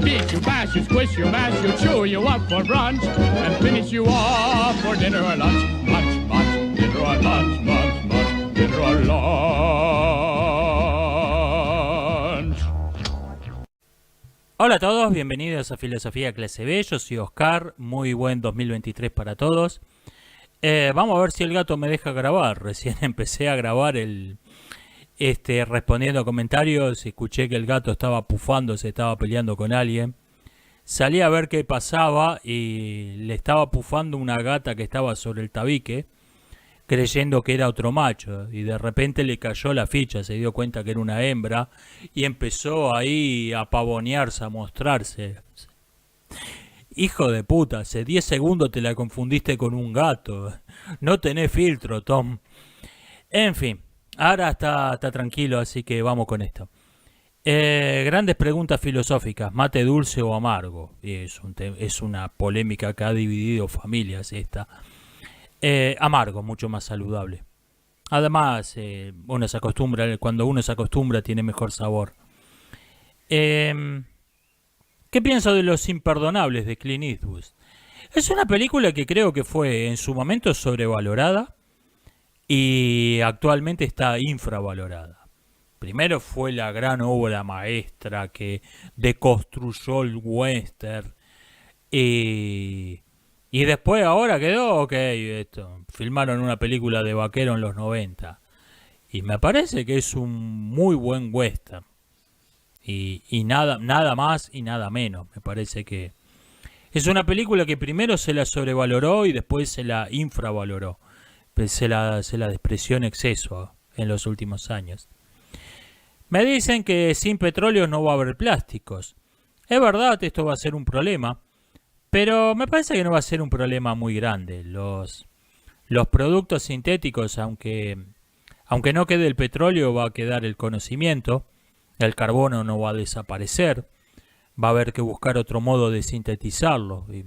beat you, bash you, squish you, mash you, chew you up for brunch, and finish you off for dinner or lunch. Munch, munch, dinner or lunch, munch, munch, dinner or lunch. Hola a todos, bienvenidos a Filosofía Clase B, yo soy Oscar, muy buen 2023 para todos. Vamos a ver si el gato me deja grabar. Recién empecé a grabar respondiendo a comentarios. Escuché que el gato estaba pufando, se estaba peleando con alguien. Salí a ver qué pasaba y le estaba pufando una gata que estaba sobre el tabique, creyendo que era otro macho. Y de repente le cayó la ficha, se dio cuenta que era una hembra y empezó ahí a pavonearse, a mostrarse. Hijo de puta, hace 10 segundos te la confundiste con un gato. No tenés filtro, Tom. En fin, ahora está tranquilo, así que vamos con esto. Grandes preguntas filosóficas, mate dulce o amargo. Es una polémica que ha dividido familias esta. Amargo, mucho más saludable. Además, uno se acostumbra, cuando uno se acostumbra tiene mejor sabor. ¿Qué pienso de Los Imperdonables de Clint Eastwood? Es una película que creo que fue en su momento sobrevalorada y actualmente está infravalorada. Primero fue la gran obra maestra que deconstruyó el western y después ahora quedó, ok, filmaron una película de vaquero en los 90 y me parece que es un muy buen western. Y nada más y nada menos. Me parece que es una película que primero se la sobrevaloró y después se la infravaloró. Se la despreció en exceso en los últimos años. Me dicen que sin petróleo no va a haber plásticos. Es verdad, esto va a ser un problema, pero me parece que no va a ser un problema muy grande. Los productos sintéticos, aunque no quede el petróleo, va a quedar el conocimiento. El carbono no va a desaparecer, va a haber que buscar otro modo de sintetizarlo. Y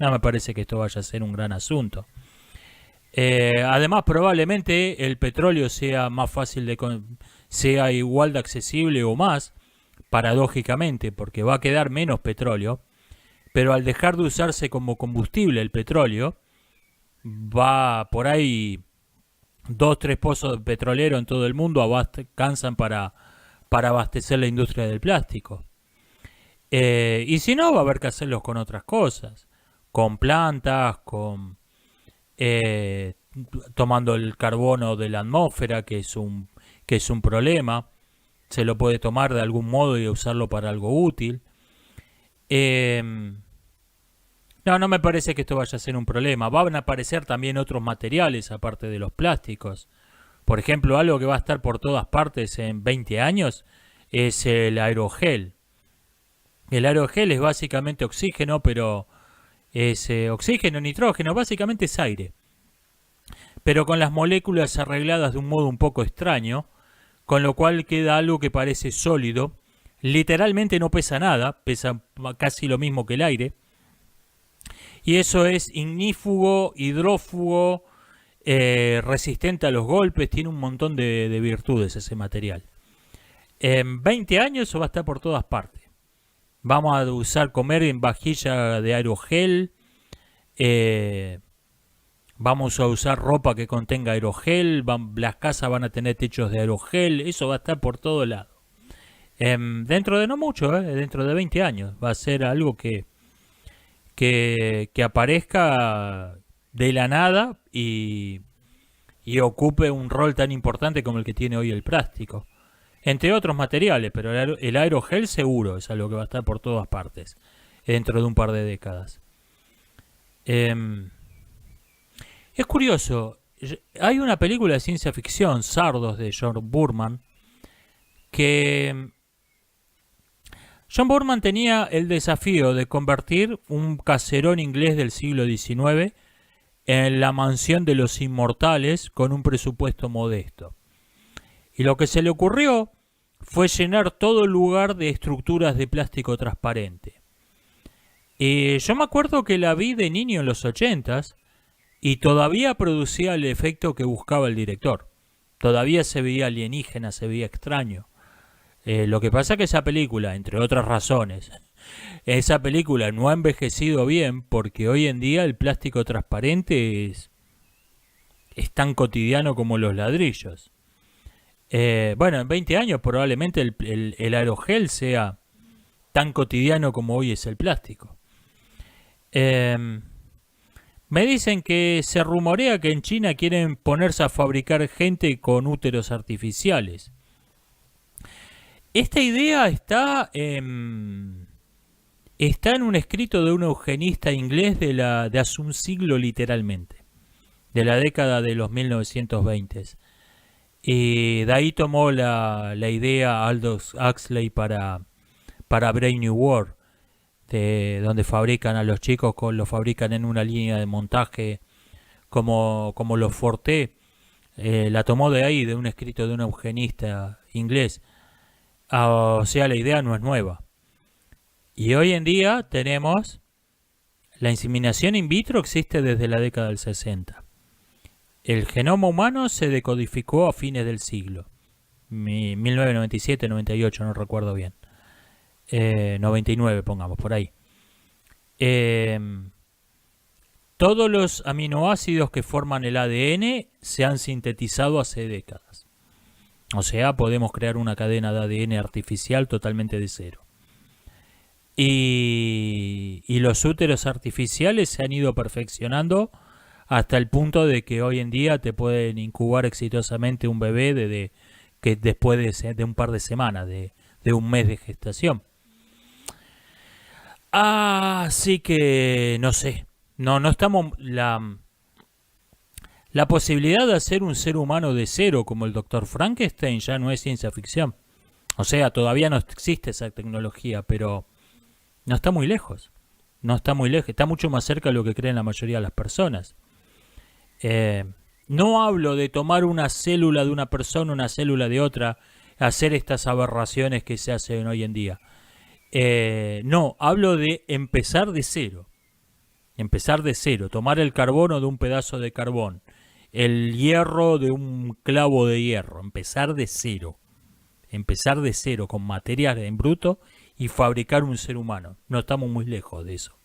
no me parece que esto vaya a ser un gran asunto. Además, probablemente el petróleo sea más fácil sea igual de accesible o más, paradójicamente, porque va a quedar menos petróleo, pero al dejar de usarse como combustible el petróleo, va por ahí 2-3 pozos petroleros en todo el mundo alcanzan para abastecer la industria del plástico. Y si no, va a haber que hacerlos con otras cosas. Con plantas, tomando el carbono de la atmósfera, que es un problema. Se lo puede tomar de algún modo y usarlo para algo útil. No me parece que esto vaya a ser un problema. Van a aparecer también otros materiales aparte de los plásticos. Por ejemplo, algo que va a estar por todas partes en 20 años es el aerogel. El aerogel es básicamente oxígeno, pero es oxígeno, nitrógeno, básicamente es aire. Pero con las moléculas arregladas de un modo un poco extraño, con lo cual queda algo que parece sólido. Literalmente no pesa nada, pesa casi lo mismo que el aire. Y eso es ignífugo, hidrófugo, resistente a los golpes, tiene un montón de virtudes ese material. En 20 años eso va a estar por todas partes. Vamos a comer en vajilla de aerogel, vamos a usar ropa que contenga aerogel, las casas van a tener techos de aerogel, eso va a estar por todo lado. Dentro de no mucho, dentro de 20 años, va a ser algo que aparezca de la nada y ocupe un rol tan importante como el que tiene hoy el plástico. Entre otros materiales, pero el aerogel seguro es algo que va a estar por todas partes dentro de un par de décadas. Es curioso, hay una película de ciencia ficción, Sardos, de John Boorman, que John Boorman tenía el desafío de convertir un caserón inglés del siglo XIX en la mansión de los inmortales con un presupuesto modesto. Y lo que se le ocurrió fue llenar todo el lugar de estructuras de plástico transparente. Yo me acuerdo que la vi de niño en los 80s y todavía producía el efecto que buscaba el director. Todavía se veía alienígena, se veía extraño. Lo que pasa es que esa película, entre otras razones, Esa película no ha envejecido bien porque hoy en día el plástico transparente es tan cotidiano como los ladrillos. Bueno, en 20 años probablemente el aerogel sea tan cotidiano como hoy es el plástico. Me dicen que se rumorea que en China quieren ponerse a fabricar gente con úteros artificiales. Esta idea está en un escrito de un eugenista inglés de hace un siglo literalmente, de la década de los 1920. Y de ahí tomó la idea Aldous Huxley para Brave New World, donde fabrican a los chicos, los fabrican en una línea de montaje como los Forte. La tomó de ahí, de un escrito de un eugenista inglés. O sea, la idea no es nueva. Y hoy en día tenemos la inseminación in vitro, existe desde la década del 60. El genoma humano se decodificó a fines del siglo 1997, 98, no recuerdo bien. 99, pongamos, por ahí. Todos los aminoácidos que forman el ADN se han sintetizado hace décadas. O sea, podemos crear una cadena de ADN artificial totalmente de cero. Y los úteros artificiales se han ido perfeccionando hasta el punto de que hoy en día te pueden incubar exitosamente un bebé que después de un par de semanas, de un mes de gestación. Así que no sé, no estamos la posibilidad de hacer un ser humano de cero como el Dr. Frankenstein ya no es ciencia ficción. O sea, todavía no existe esa tecnología, pero no está muy lejos. No está muy lejos, está mucho más cerca de lo que creen la mayoría de las personas. No hablo de tomar una célula de una persona, una célula de otra, hacer estas aberraciones que se hacen hoy en día. No, hablo de empezar de cero. Empezar de cero, tomar el carbono de un pedazo de carbón, el hierro de un clavo de hierro, empezar de cero con material en bruto y fabricar un ser humano. No estamos muy lejos de eso.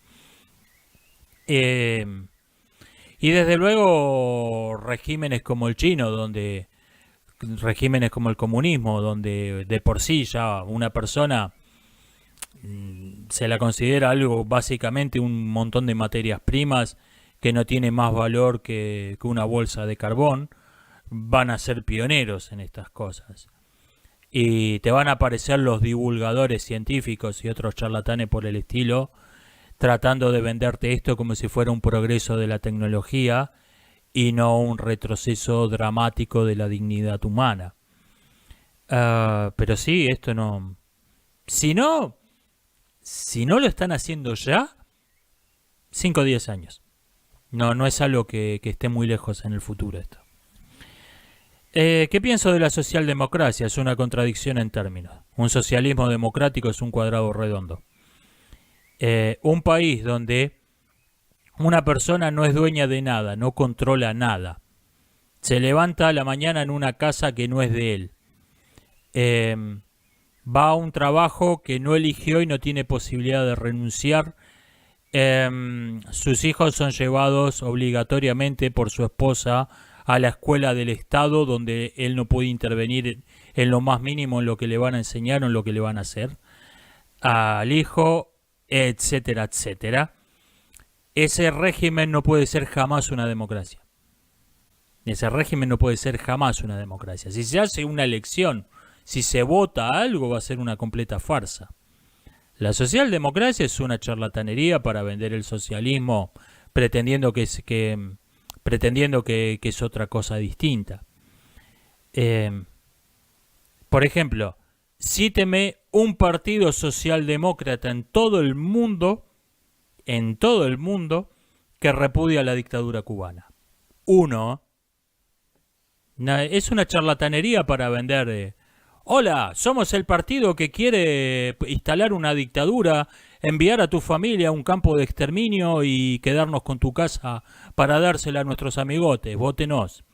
Y desde luego regímenes como el chino, regímenes como el comunismo, donde de por sí ya una persona se la considera algo, básicamente un montón de materias primas que no tiene más valor que una bolsa de carbón, van a ser pioneros en estas cosas. Y te van a aparecer los divulgadores científicos y otros charlatanes por el estilo, tratando de venderte esto como si fuera un progreso de la tecnología y no un retroceso dramático de la dignidad humana. Pero sí, esto no... Si no lo están haciendo ya, 5 o 10 años. No es algo que esté muy lejos en el futuro esto. ¿Qué pienso de la socialdemocracia? Es una contradicción en términos. Un socialismo democrático es un cuadrado redondo. Un país donde una persona no es dueña de nada, no controla nada. Se levanta a la mañana en una casa que no es de él. Va a un trabajo que no eligió y no tiene posibilidad de renunciar. Sus hijos son llevados obligatoriamente por su esposa a la escuela del Estado, donde él no puede intervenir en lo más mínimo en lo que le van a enseñar o en lo que le van a hacer al hijo, etcétera, etcétera. Ese régimen no puede ser jamás una democracia. Ese régimen no puede ser jamás una democracia. Si se hace una elección, si se vota algo, va a ser una completa farsa. La socialdemocracia es una charlatanería para vender el socialismo, pretendiendo que es otra cosa distinta. Por ejemplo, cíteme un partido socialdemócrata en todo el mundo, que repudia la dictadura cubana. Uno. Es una charlatanería para vender... Hola, somos el partido que quiere instalar una dictadura, enviar a tu familia a un campo de exterminio y quedarnos con tu casa para dársela a nuestros amigotes. Vótenos.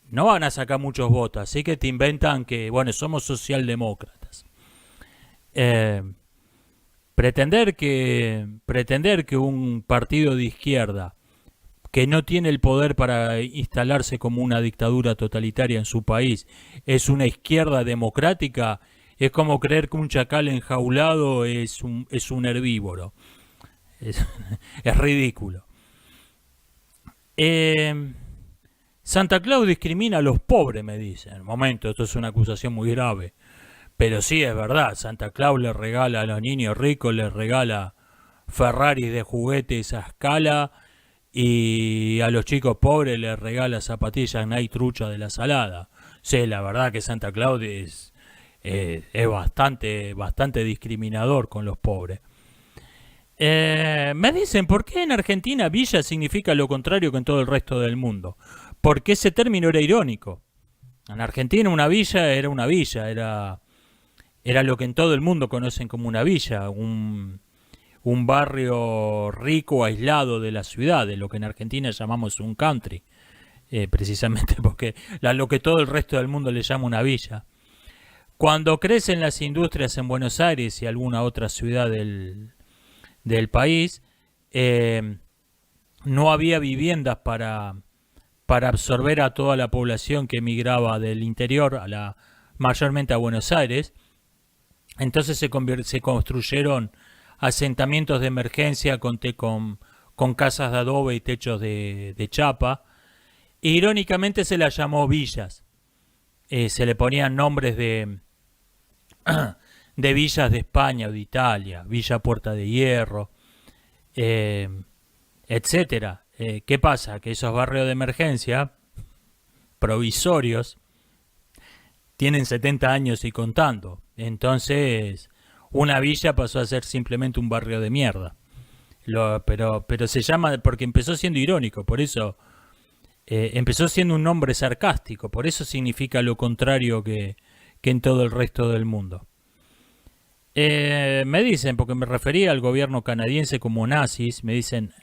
No van a sacar muchos votos, así que te inventan que, bueno, somos socialdemócratas. Pretender que un partido de izquierda que no tiene el poder para instalarse como una dictadura totalitaria en su país es una izquierda democrática, es como creer que un chacal enjaulado es un herbívoro. Es, es ridículo. Santa Claus discrimina a los pobres, me dicen. Momento, esto es una acusación muy grave. Pero sí es verdad, Santa Claus le regala a los niños ricos, les regala Ferraris de juguetes a escala y a los chicos pobres les regala zapatillas Nike trucha de la salada. Sí, la verdad que Santa Claus es bastante discriminador con los pobres. Me dicen, ¿por qué en Argentina villa significa lo contrario que en todo el resto del mundo? Porque ese término era irónico. En Argentina una villa, era lo que en todo el mundo conocen como una villa, un barrio rico, aislado de la ciudad, de lo que en Argentina llamamos un country, precisamente porque lo que todo el resto del mundo le llama una villa. Cuando crecen las industrias en Buenos Aires y alguna otra ciudad del país, no había viviendas para absorber a toda la población que emigraba del interior, mayormente a Buenos Aires. Entonces se construyeron asentamientos de emergencia con casas de adobe y techos de chapa. E, irónicamente se las llamó villas. Se le ponían nombres de villas de España o de Italia, Villa Puerta de Hierro, etcétera. ¿Qué pasa? Que esos barrios de emergencia provisorios tienen 70 años y contando. Entonces, una villa pasó a ser simplemente un barrio de mierda. Pero se llama, porque empezó siendo irónico, por eso empezó siendo un nombre sarcástico, por eso significa lo contrario que en todo el resto del mundo. Me dicen, porque me refería al gobierno canadiense como nazis, me dicen,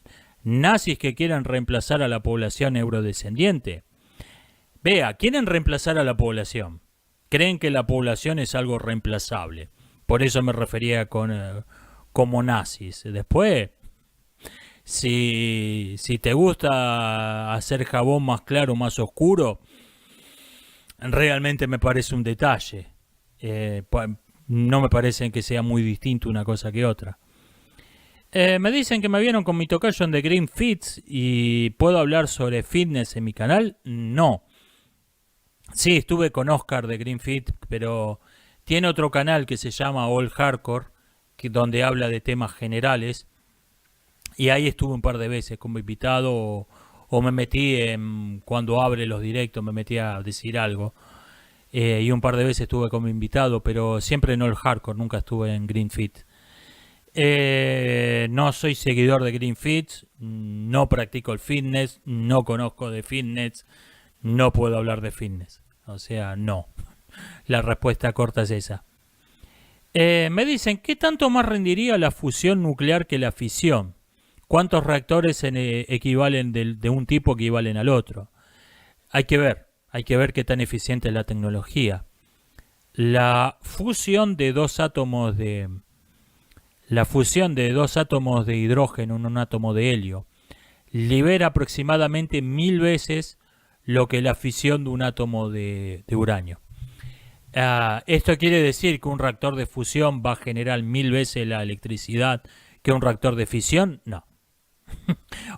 nazis que quieran reemplazar a la población eurodescendiente. Vea, quieren reemplazar a la población. Creen que la población es algo reemplazable. Por eso me refería como nazis. Después, si te gusta hacer jabón más claro, más oscuro, realmente me parece un detalle. No me parece que sea muy distinto una cosa que otra. Me dicen que me vieron con mi tocayo en The Green Fits y ¿puedo hablar sobre fitness en mi canal? No. Sí, estuve con Oscar de Green Fit, pero tiene otro canal que se llama All Hardcore, donde habla de temas generales. Y ahí estuve un par de veces como invitado o me metí cuando abre los directos, me metí a decir algo. Y un par de veces estuve como invitado, pero siempre en All Hardcore, nunca estuve en Green Fit. No soy seguidor de Green Fit, no practico el fitness, no conozco de fitness, no puedo hablar de fitness. O sea, no. La respuesta corta es esa. Me dicen, ¿qué tanto más rendiría la fusión nuclear que la fisión? ¿Cuántos reactores equivalen de un tipo equivalen al otro? Hay que ver qué tan eficiente es la tecnología. La fusión de dos átomos de hidrógeno en un átomo de helio libera aproximadamente 1000 veces lo que la fisión de un átomo de uranio. Esto quiere decir que un reactor de fusión va a generar 1000 veces la electricidad que un reactor de fisión. No.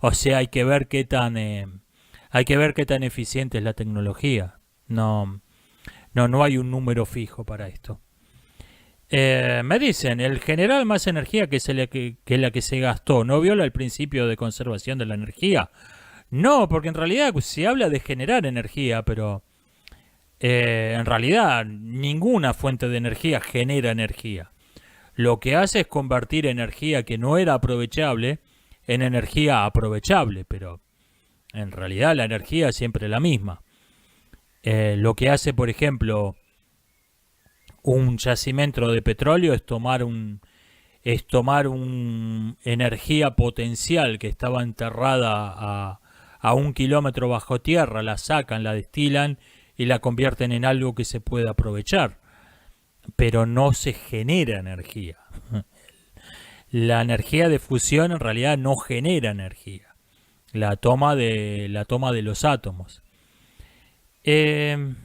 O sea, hay que ver qué tan eficiente es la tecnología. No hay un número fijo para esto. Me dicen, el generar más energía que la que se gastó no viola el principio de conservación de la energía. No, porque en realidad se habla de generar energía, pero en realidad ninguna fuente de energía genera energía. Lo que hace es convertir energía que no era aprovechable en energía aprovechable, pero en realidad la energía es siempre la misma. Lo que hace, por ejemplo, un yacimiento de petróleo es tomar un energía potencial que estaba enterrada a 1 kilómetro bajo tierra, la sacan, la destilan y la convierten en algo que se puede aprovechar, pero no se genera energía. La energía de fusión en realidad no genera energía. La toma de los átomos. Me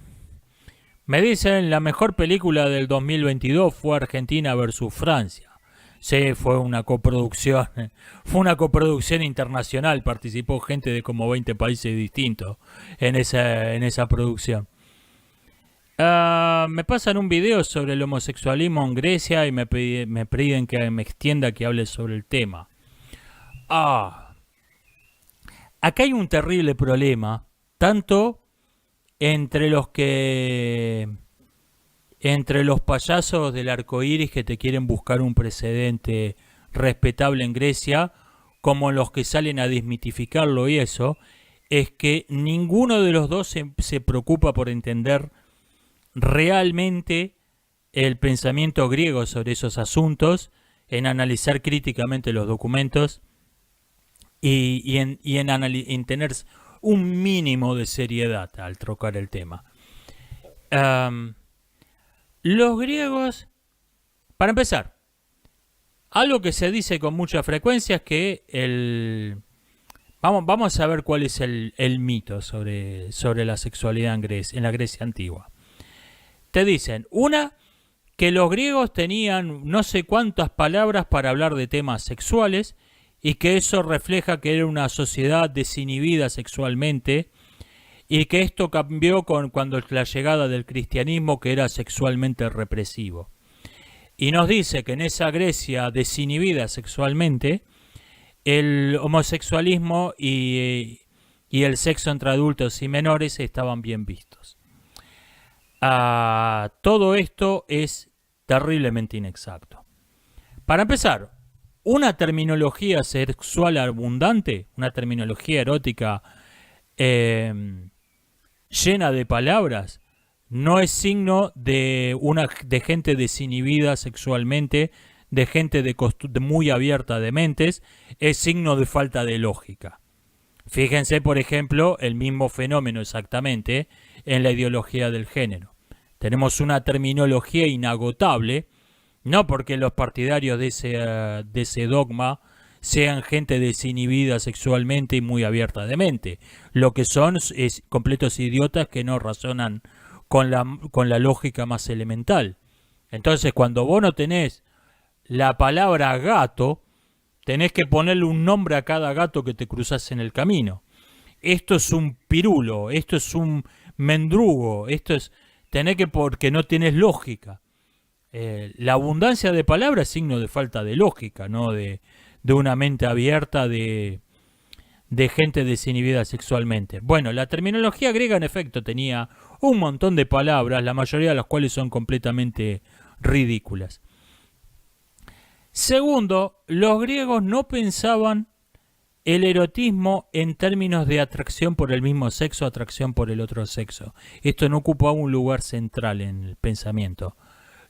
dicen, la mejor película del 2022 fue Argentina versus Francia. Sí, fue una coproducción internacional, participó gente de como 20 países distintos en esa producción. Me pasan un video sobre el homosexualismo en Grecia y me piden que me extienda, que hable sobre el tema. Acá hay un terrible problema, tanto entre los payasos del arco iris que te quieren buscar un precedente respetable en Grecia, como los que salen a desmitificarlo, y eso es que ninguno de los dos se preocupa por entender realmente el pensamiento griego sobre esos asuntos, en analizar críticamente los documentos y en tener un mínimo de seriedad al trocar el tema. Los griegos, para empezar, algo que se dice con mucha frecuencia es que vamos a ver cuál es el mito sobre la sexualidad en la Grecia antigua. Te dicen, que los griegos tenían no sé cuántas palabras para hablar de temas sexuales y que eso refleja que era una sociedad desinhibida sexualmente, y que esto cambió cuando la llegada del cristianismo, que era sexualmente represivo. Y nos dice que en esa Grecia desinhibida sexualmente, el homosexualismo y el sexo entre adultos y menores estaban bien vistos. Todo esto es terriblemente inexacto. Para empezar, una terminología sexual abundante, una terminología erótica llena de palabras, no es signo de gente desinhibida sexualmente, de gente muy abierta de mentes, es signo de falta de lógica. Fíjense, por ejemplo, el mismo fenómeno exactamente en la ideología del género. Tenemos una terminología inagotable, no porque los partidarios de ese dogma sean gente desinhibida sexualmente y muy abierta de mente. Lo que son es completos idiotas que no razonan con la lógica más elemental. Entonces, cuando vos no tenés la palabra gato, tenés que ponerle un nombre a cada gato que te cruzas en el camino. Esto es un pirulo, esto es un mendrugo, porque no tenés lógica. La abundancia de palabras es signo de falta de lógica, no de una mente abierta de gente desinhibida sexualmente. Bueno, la terminología griega en efecto tenía un montón de palabras, la mayoría de las cuales son completamente ridículas. Segundo, los griegos no pensaban el erotismo en términos de atracción por el mismo sexo, atracción por el otro sexo. Esto no ocupaba un lugar central en el pensamiento.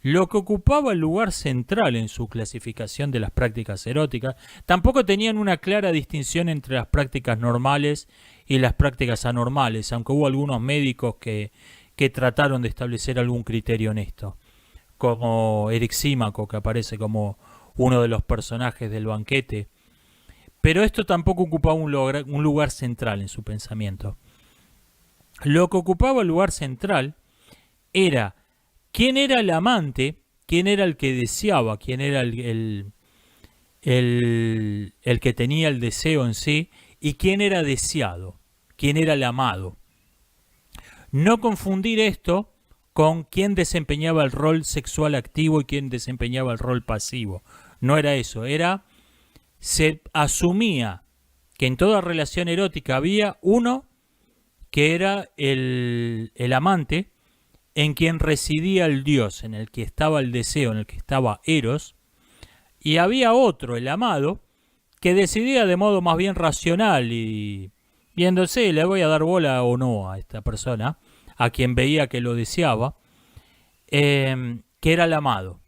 Lo que ocupaba el lugar central en su clasificación de las prácticas eróticas, tampoco tenían una clara distinción entre las prácticas normales y las prácticas anormales, aunque hubo algunos médicos que trataron de establecer algún criterio en esto, como Eryxímaco, que aparece como uno de los personajes del banquete. Pero esto tampoco ocupaba un lugar central en su pensamiento. Lo que ocupaba el lugar central era quién era el amante, quién era el que deseaba, quién era el que tenía el deseo en sí, y quién era deseado, quién era el amado. No confundir esto con quién desempeñaba el rol sexual activo y quién desempeñaba el rol pasivo. No era eso, se asumía que en toda relación erótica había uno que era el amante, en quien residía el dios, en el que estaba el deseo, en el que estaba Eros, y había otro, el amado, que decidía de modo más bien racional y viéndose, le voy a dar bola o no a esta persona, a quien veía que lo deseaba, que era el amado.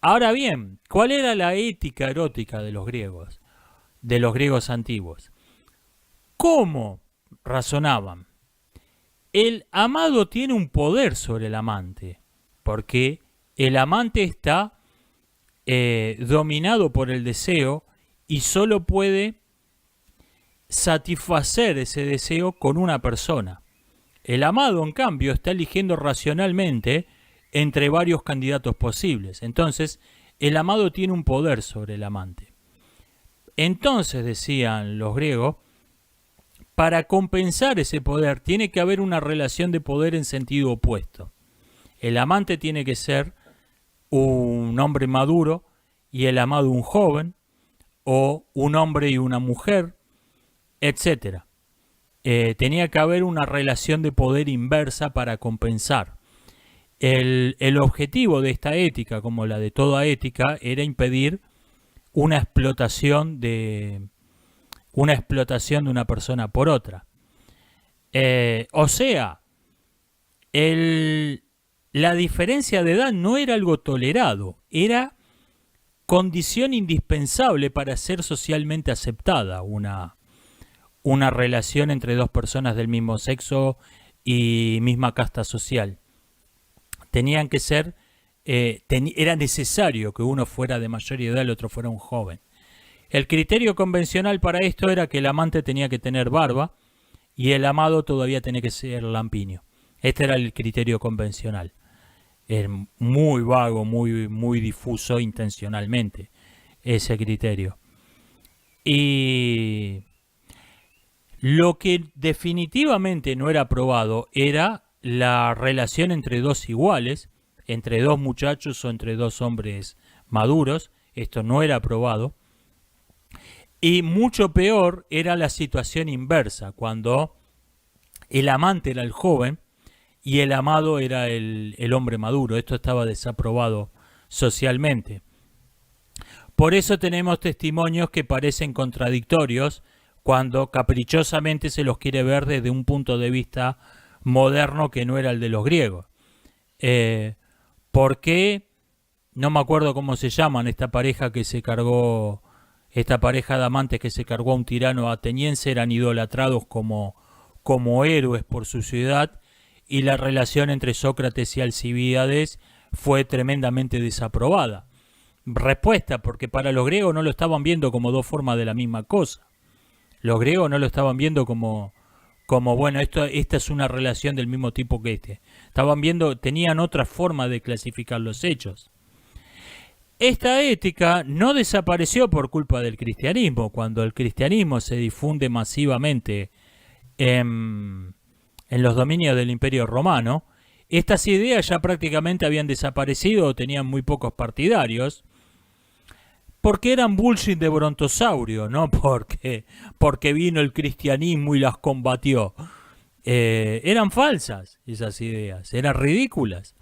Ahora bien, ¿cuál era la ética erótica de los griegos antiguos? ¿Cómo razonaban? El amado tiene un poder sobre el amante, porque el amante está dominado por el deseo y solo puede satisfacer ese deseo con una persona. El amado, en cambio, está eligiendo racionalmente entre varios candidatos posibles. Entonces, el amado tiene un poder sobre el amante. Entonces, decían los griegos, para compensar ese poder tiene que haber una relación de poder en sentido opuesto. El amante tiene que ser un hombre maduro y el amado un joven, o un hombre y una mujer, etc. Tenía que haber una relación de poder inversa para compensar. El objetivo de esta ética, como la de toda ética, era impedir una explotación de una persona por otra. O sea, la diferencia de edad no era algo tolerado, era condición indispensable para ser socialmente aceptada una relación entre dos personas del mismo sexo y misma casta social. Tenían que ser, era necesario que uno fuera de mayor edad y el otro fuera un joven. El criterio convencional para esto era que el amante tenía que tener barba y el amado todavía tenía que ser lampiño. Este era el criterio convencional. Es muy vago, muy difuso intencionalmente ese criterio. Y lo que definitivamente no era aprobado era la relación entre dos iguales, entre dos muchachos o entre dos hombres maduros. Esto no era aprobado. Y mucho peor era la situación inversa, cuando el amante era el joven y el amado era el hombre maduro. Esto estaba desaprobado socialmente. Por eso tenemos testimonios que parecen contradictorios cuando caprichosamente se los quiere ver desde un punto de vista moderno que no era el de los griegos. ¿Por qué? No me acuerdo cómo se llaman esta pareja de amantes que se cargó a un tirano ateniense, eran idolatrados como héroes por su ciudad, y la relación entre Sócrates y Alcibíades fue tremendamente desaprobada. Respuesta, porque para los griegos no lo estaban viendo como dos formas de la misma cosa. Los griegos no lo estaban viendo como bueno, esta es una relación del mismo tipo que este. Tenían otra forma de clasificar los hechos. Esta ética no desapareció por culpa del cristianismo. Cuando el cristianismo se difunde masivamente en los dominios del Imperio Romano, estas ideas ya prácticamente habían desaparecido o tenían muy pocos partidarios, porque eran bullshit de brontosaurio, no porque vino el cristianismo y las combatió. Eran falsas esas ideas, eran ridículas.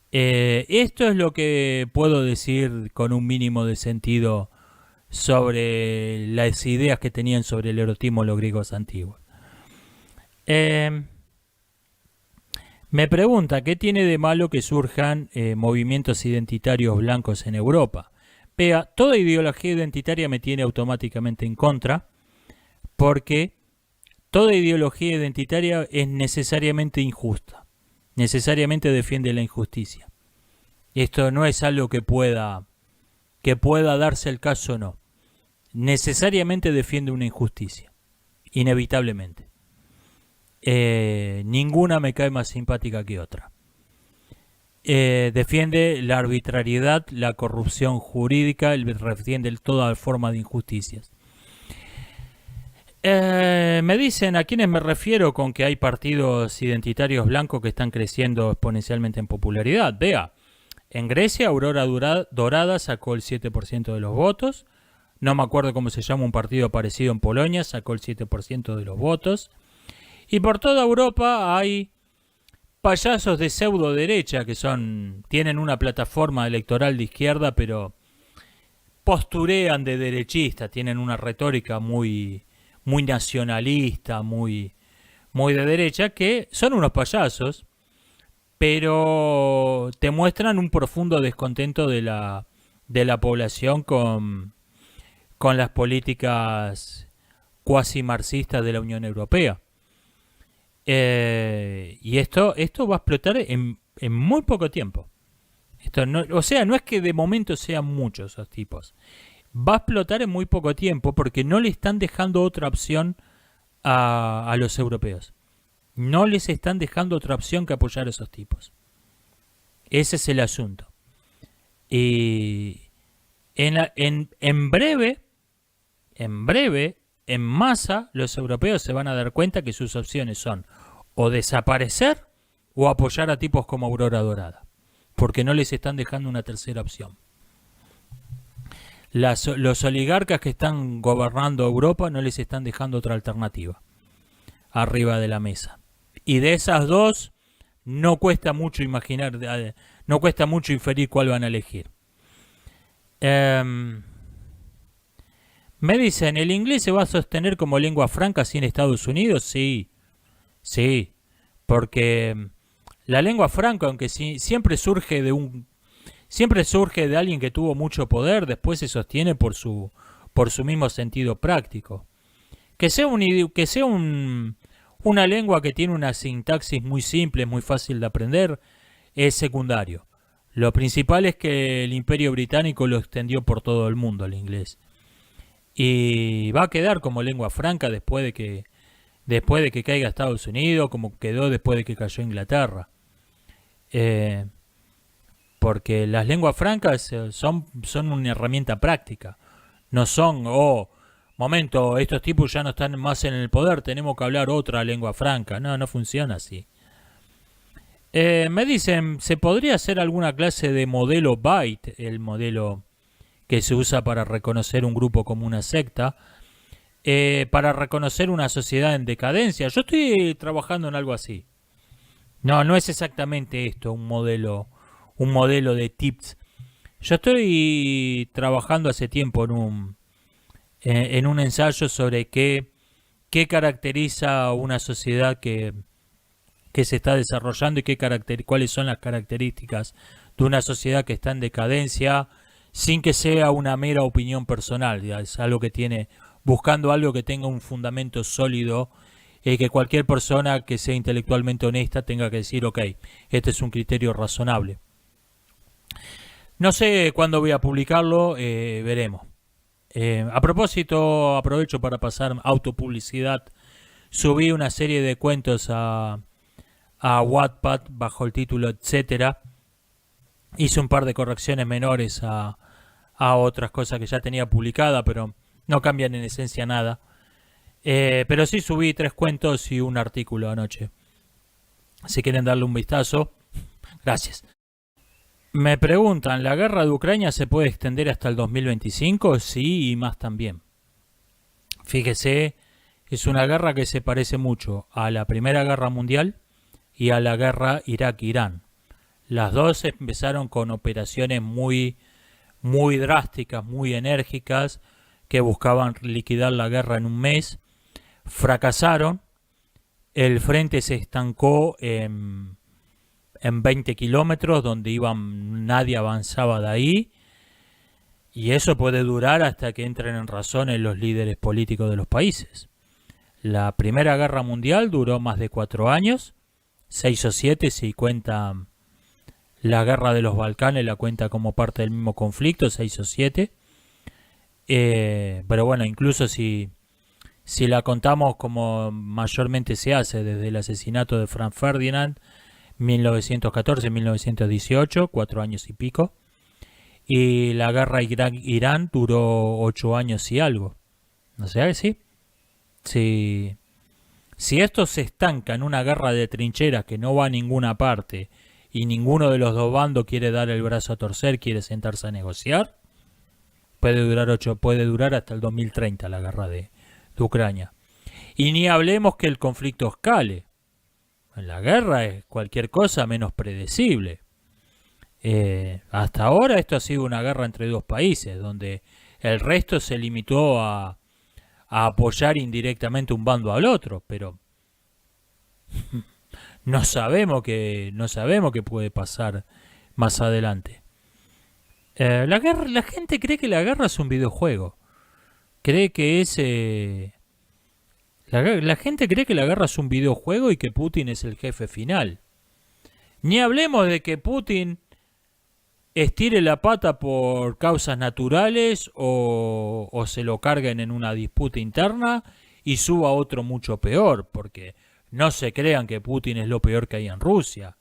Esto es lo que puedo decir con un mínimo de sentido sobre las ideas que tenían sobre el erotismo los griegos antiguos. Me pregunta, ¿qué tiene de malo que surjan movimientos identitarios blancos en Europa? Vea, toda ideología identitaria me tiene automáticamente en contra, porque toda ideología identitaria es necesariamente injusta, necesariamente defiende la injusticia. Esto no es algo que pueda darse el caso o no. Necesariamente defiende una injusticia, inevitablemente. Ninguna me cae más simpática que otra. Defiende la arbitrariedad, la corrupción jurídica, defiende toda forma de injusticias. Me dicen a quiénes me refiero con que hay partidos identitarios blancos que están creciendo exponencialmente en popularidad. Vea, en Grecia Aurora Dorada sacó el 7% de los votos. No me acuerdo cómo se llama un partido parecido en Polonia, sacó el 7% de los votos. Y por toda Europa hay payasos de pseudo derecha que tienen una plataforma electoral de izquierda, pero posturean de derechista, tienen una retórica muy nacionalista, muy de derecha, que son unos payasos, pero te muestran un profundo descontento de la población con las políticas cuasi marxistas de la Unión Europea. Y esto va a explotar en muy poco tiempo. Esto no, o sea, no es que de momento sean muchos esos tipos. Va a explotar en muy poco tiempo porque no le están dejando otra opción a los europeos. No les están dejando otra opción que apoyar a esos tipos. Ese es el asunto. Y en breve, en masa, los europeos se van a dar cuenta que sus opciones son o desaparecer o apoyar a tipos como Aurora Dorada, porque no les están dejando una tercera opción. Los oligarcas que están gobernando Europa no les están dejando otra alternativa arriba de la mesa. Y de esas dos, no cuesta mucho imaginar, no cuesta mucho inferir cuál van a elegir. Me dicen, ¿el inglés se va a sostener como lengua franca sin Estados Unidos? Sí, sí, porque la lengua franca, aunque siempre surge de alguien que tuvo mucho poder, después se sostiene por su mismo sentido práctico. Que sea una lengua que tiene una sintaxis muy simple, muy fácil de aprender, es secundario. Lo principal es que el Imperio Británico lo extendió por todo el mundo, el inglés. Y va a quedar como lengua franca después de que caiga Estados Unidos, como quedó después de que cayó Inglaterra. Porque las lenguas francas son una herramienta práctica. No son, momento, estos tipos ya no están más en el poder, tenemos que hablar otra lengua franca. No, no funciona así. Me dicen, ¿se podría hacer alguna clase de modelo Byte, el modelo que se usa para reconocer un grupo como una secta, para reconocer una sociedad en decadencia? Yo estoy trabajando en algo así. No es exactamente esto, un modelo de tips. Yo estoy trabajando hace tiempo en un ensayo sobre qué caracteriza una sociedad que se está desarrollando y cuáles son las características de una sociedad que está en decadencia, sin que sea una mera opinión personal. Es algo que buscando algo que tenga un fundamento sólido, que cualquier persona que sea intelectualmente honesta tenga que decir, ok, este es un criterio razonable. No sé cuándo voy a publicarlo, veremos. A propósito, aprovecho para pasar autopublicidad. Subí una serie de cuentos a Wattpad bajo el título Etcétera. Hice un par de correcciones menores a otras cosas que ya tenía publicada, pero no cambian en esencia nada. Pero sí subí 3 cuentos y un artículo anoche. Si quieren darle un vistazo, gracias. Me preguntan, ¿la guerra de Ucrania se puede extender hasta el 2025? Sí, y más también. Fíjese, es una guerra que se parece mucho a la Primera Guerra Mundial y a la guerra Irak-Irán. Las dos empezaron con operaciones muy drásticas, muy enérgicas, que buscaban liquidar la guerra en un mes. Fracasaron. El frente se estancó en 20 kilómetros, donde nadie avanzaba de ahí. Y eso puede durar hasta que entren en razón en los líderes políticos de los países. La Primera Guerra Mundial duró más de 4 años, 6 o 7 si cuenta la Guerra de los Balcanes, la cuenta como parte del mismo conflicto, 6 o 7. Pero bueno, incluso si la contamos como mayormente se hace, desde el asesinato de Franz Ferdinand, 1914-1918, 4 años y pico. Y la guerra Irak-Irán duró 8 años y algo. No sé, sí. Si esto se estanca en una guerra de trincheras que no va a ninguna parte y ninguno de los dos bandos quiere dar el brazo a torcer, quiere sentarse a negociar, puede durar hasta el 2030 la guerra de Ucrania. Y ni hablemos que el conflicto escale. La guerra es cualquier cosa menos predecible. Hasta ahora esto ha sido una guerra entre dos países, donde el resto se limitó a apoyar indirectamente un bando al otro, pero no sabemos qué puede pasar más adelante. La gente cree que la guerra es un videojuego. Cree que es la gente cree que la guerra es un videojuego y que Putin es el jefe final. Ni hablemos de que Putin estire la pata por causas naturales o se lo carguen en una disputa interna y suba otro mucho peor, porque no se crean que Putin es lo peor que hay en Rusia.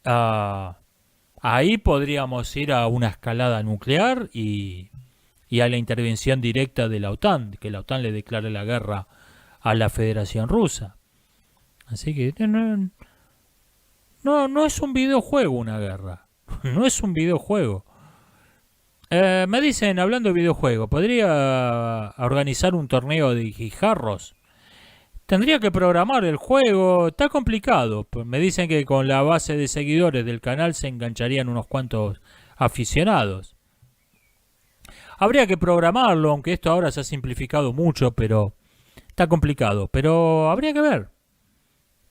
Ahí podríamos ir a una escalada nuclear y a la intervención directa de la OTAN, que la OTAN le declare la guerra a la Federación Rusa. Así que no es un videojuego una guerra. No es un videojuego. Me dicen, hablando de videojuego, ¿podría organizar un torneo de guijarros? Tendría que programar el juego, está complicado. Pues me dicen que con la base de seguidores del canal se engancharían unos cuantos aficionados. Habría que programarlo, aunque esto ahora se ha simplificado mucho, pero está complicado. Pero habría que ver.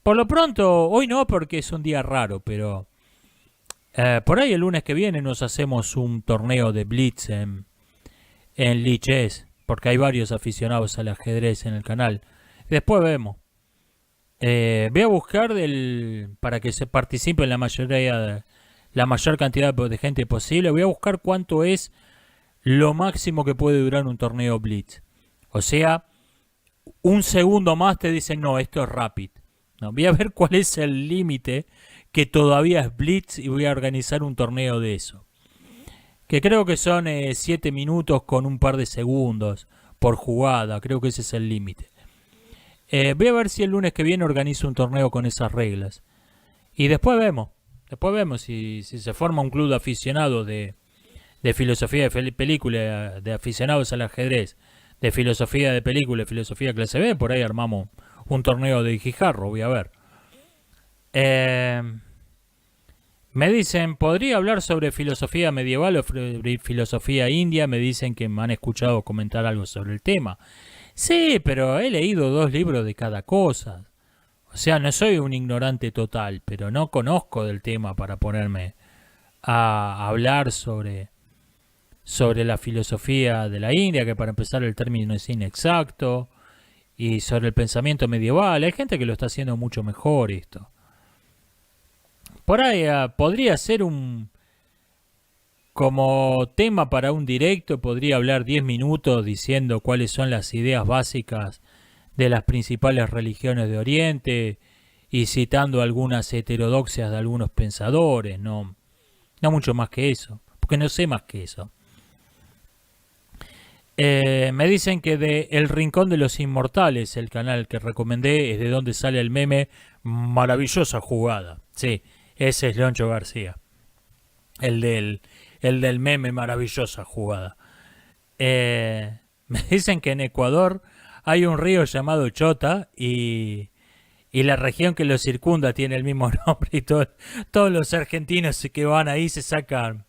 Por lo pronto, hoy no porque es un día raro, pero por ahí el lunes que viene nos hacemos un torneo de Blitz en Lichess, porque hay varios aficionados al ajedrez en el canal. Después vemos. Voy a buscar para que se participe en la mayor cantidad de gente posible. Voy a buscar cuánto es lo máximo que puede durar un torneo Blitz. O sea, un segundo más te dicen, no, esto es Rapid. No, voy a ver cuál es el límite que todavía es Blitz y voy a organizar un torneo de eso. Que creo que son 7 minutos con un par de segundos por jugada. Creo que ese es el límite. Voy a ver si el lunes que viene organizo un torneo con esas reglas. Y después vemos. Después vemos si se forma un club de aficionados de filosofía de película, de aficionados al ajedrez, de filosofía de película, de filosofía clase B. Por ahí armamos un torneo de guijarro, voy a ver. Me dicen, ¿podría hablar sobre filosofía medieval o filosofía india? Me dicen que me han escuchado comentar algo sobre el tema. Sí, pero he leído 2 libros de cada cosa. O sea, no soy un ignorante total, pero no conozco del tema para ponerme a hablar sobre la filosofía de la India, que para empezar el término es inexacto, y sobre el pensamiento medieval. Hay gente que lo está haciendo mucho mejor esto. Por ahí podría ser como tema para un directo, podría hablar 10 minutos diciendo cuáles son las ideas básicas de las principales religiones de Oriente y citando algunas heterodoxias de algunos pensadores, no mucho más que eso, porque no sé más que eso. Me dicen que de El Rincón de los Inmortales, el canal que recomendé, es de donde sale el meme Maravillosa Jugada. Sí, ese es Leoncho García, el del meme Maravillosa Jugada. Me dicen que en Ecuador hay un río llamado Chota y la región que lo circunda tiene el mismo nombre y todos los argentinos que van ahí se sacan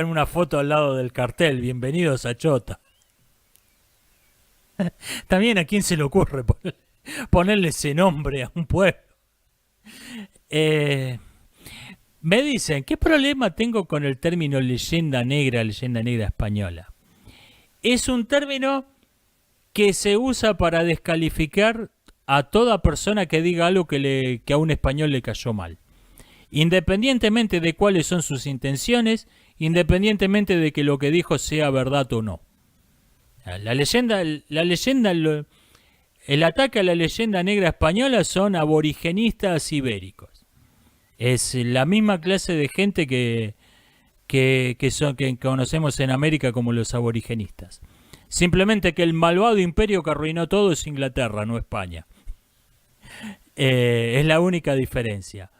una foto al lado del cartel. Bienvenidos a Chota. También, ¿a quién se le ocurre ponerle ese nombre a un pueblo? Me dicen, ¿qué problema tengo con el término leyenda negra española? Es un término que se usa para descalificar a toda persona que diga algo que a un español le cayó mal. Independientemente de cuáles son sus intenciones, independientemente de que lo que dijo sea verdad o no. El ataque a la leyenda negra española son aborigenistas ibéricos. Es la misma clase de gente que conocemos en América como los aborigenistas. Simplemente que el malvado imperio que arruinó todo es Inglaterra, no España. Es la única diferencia.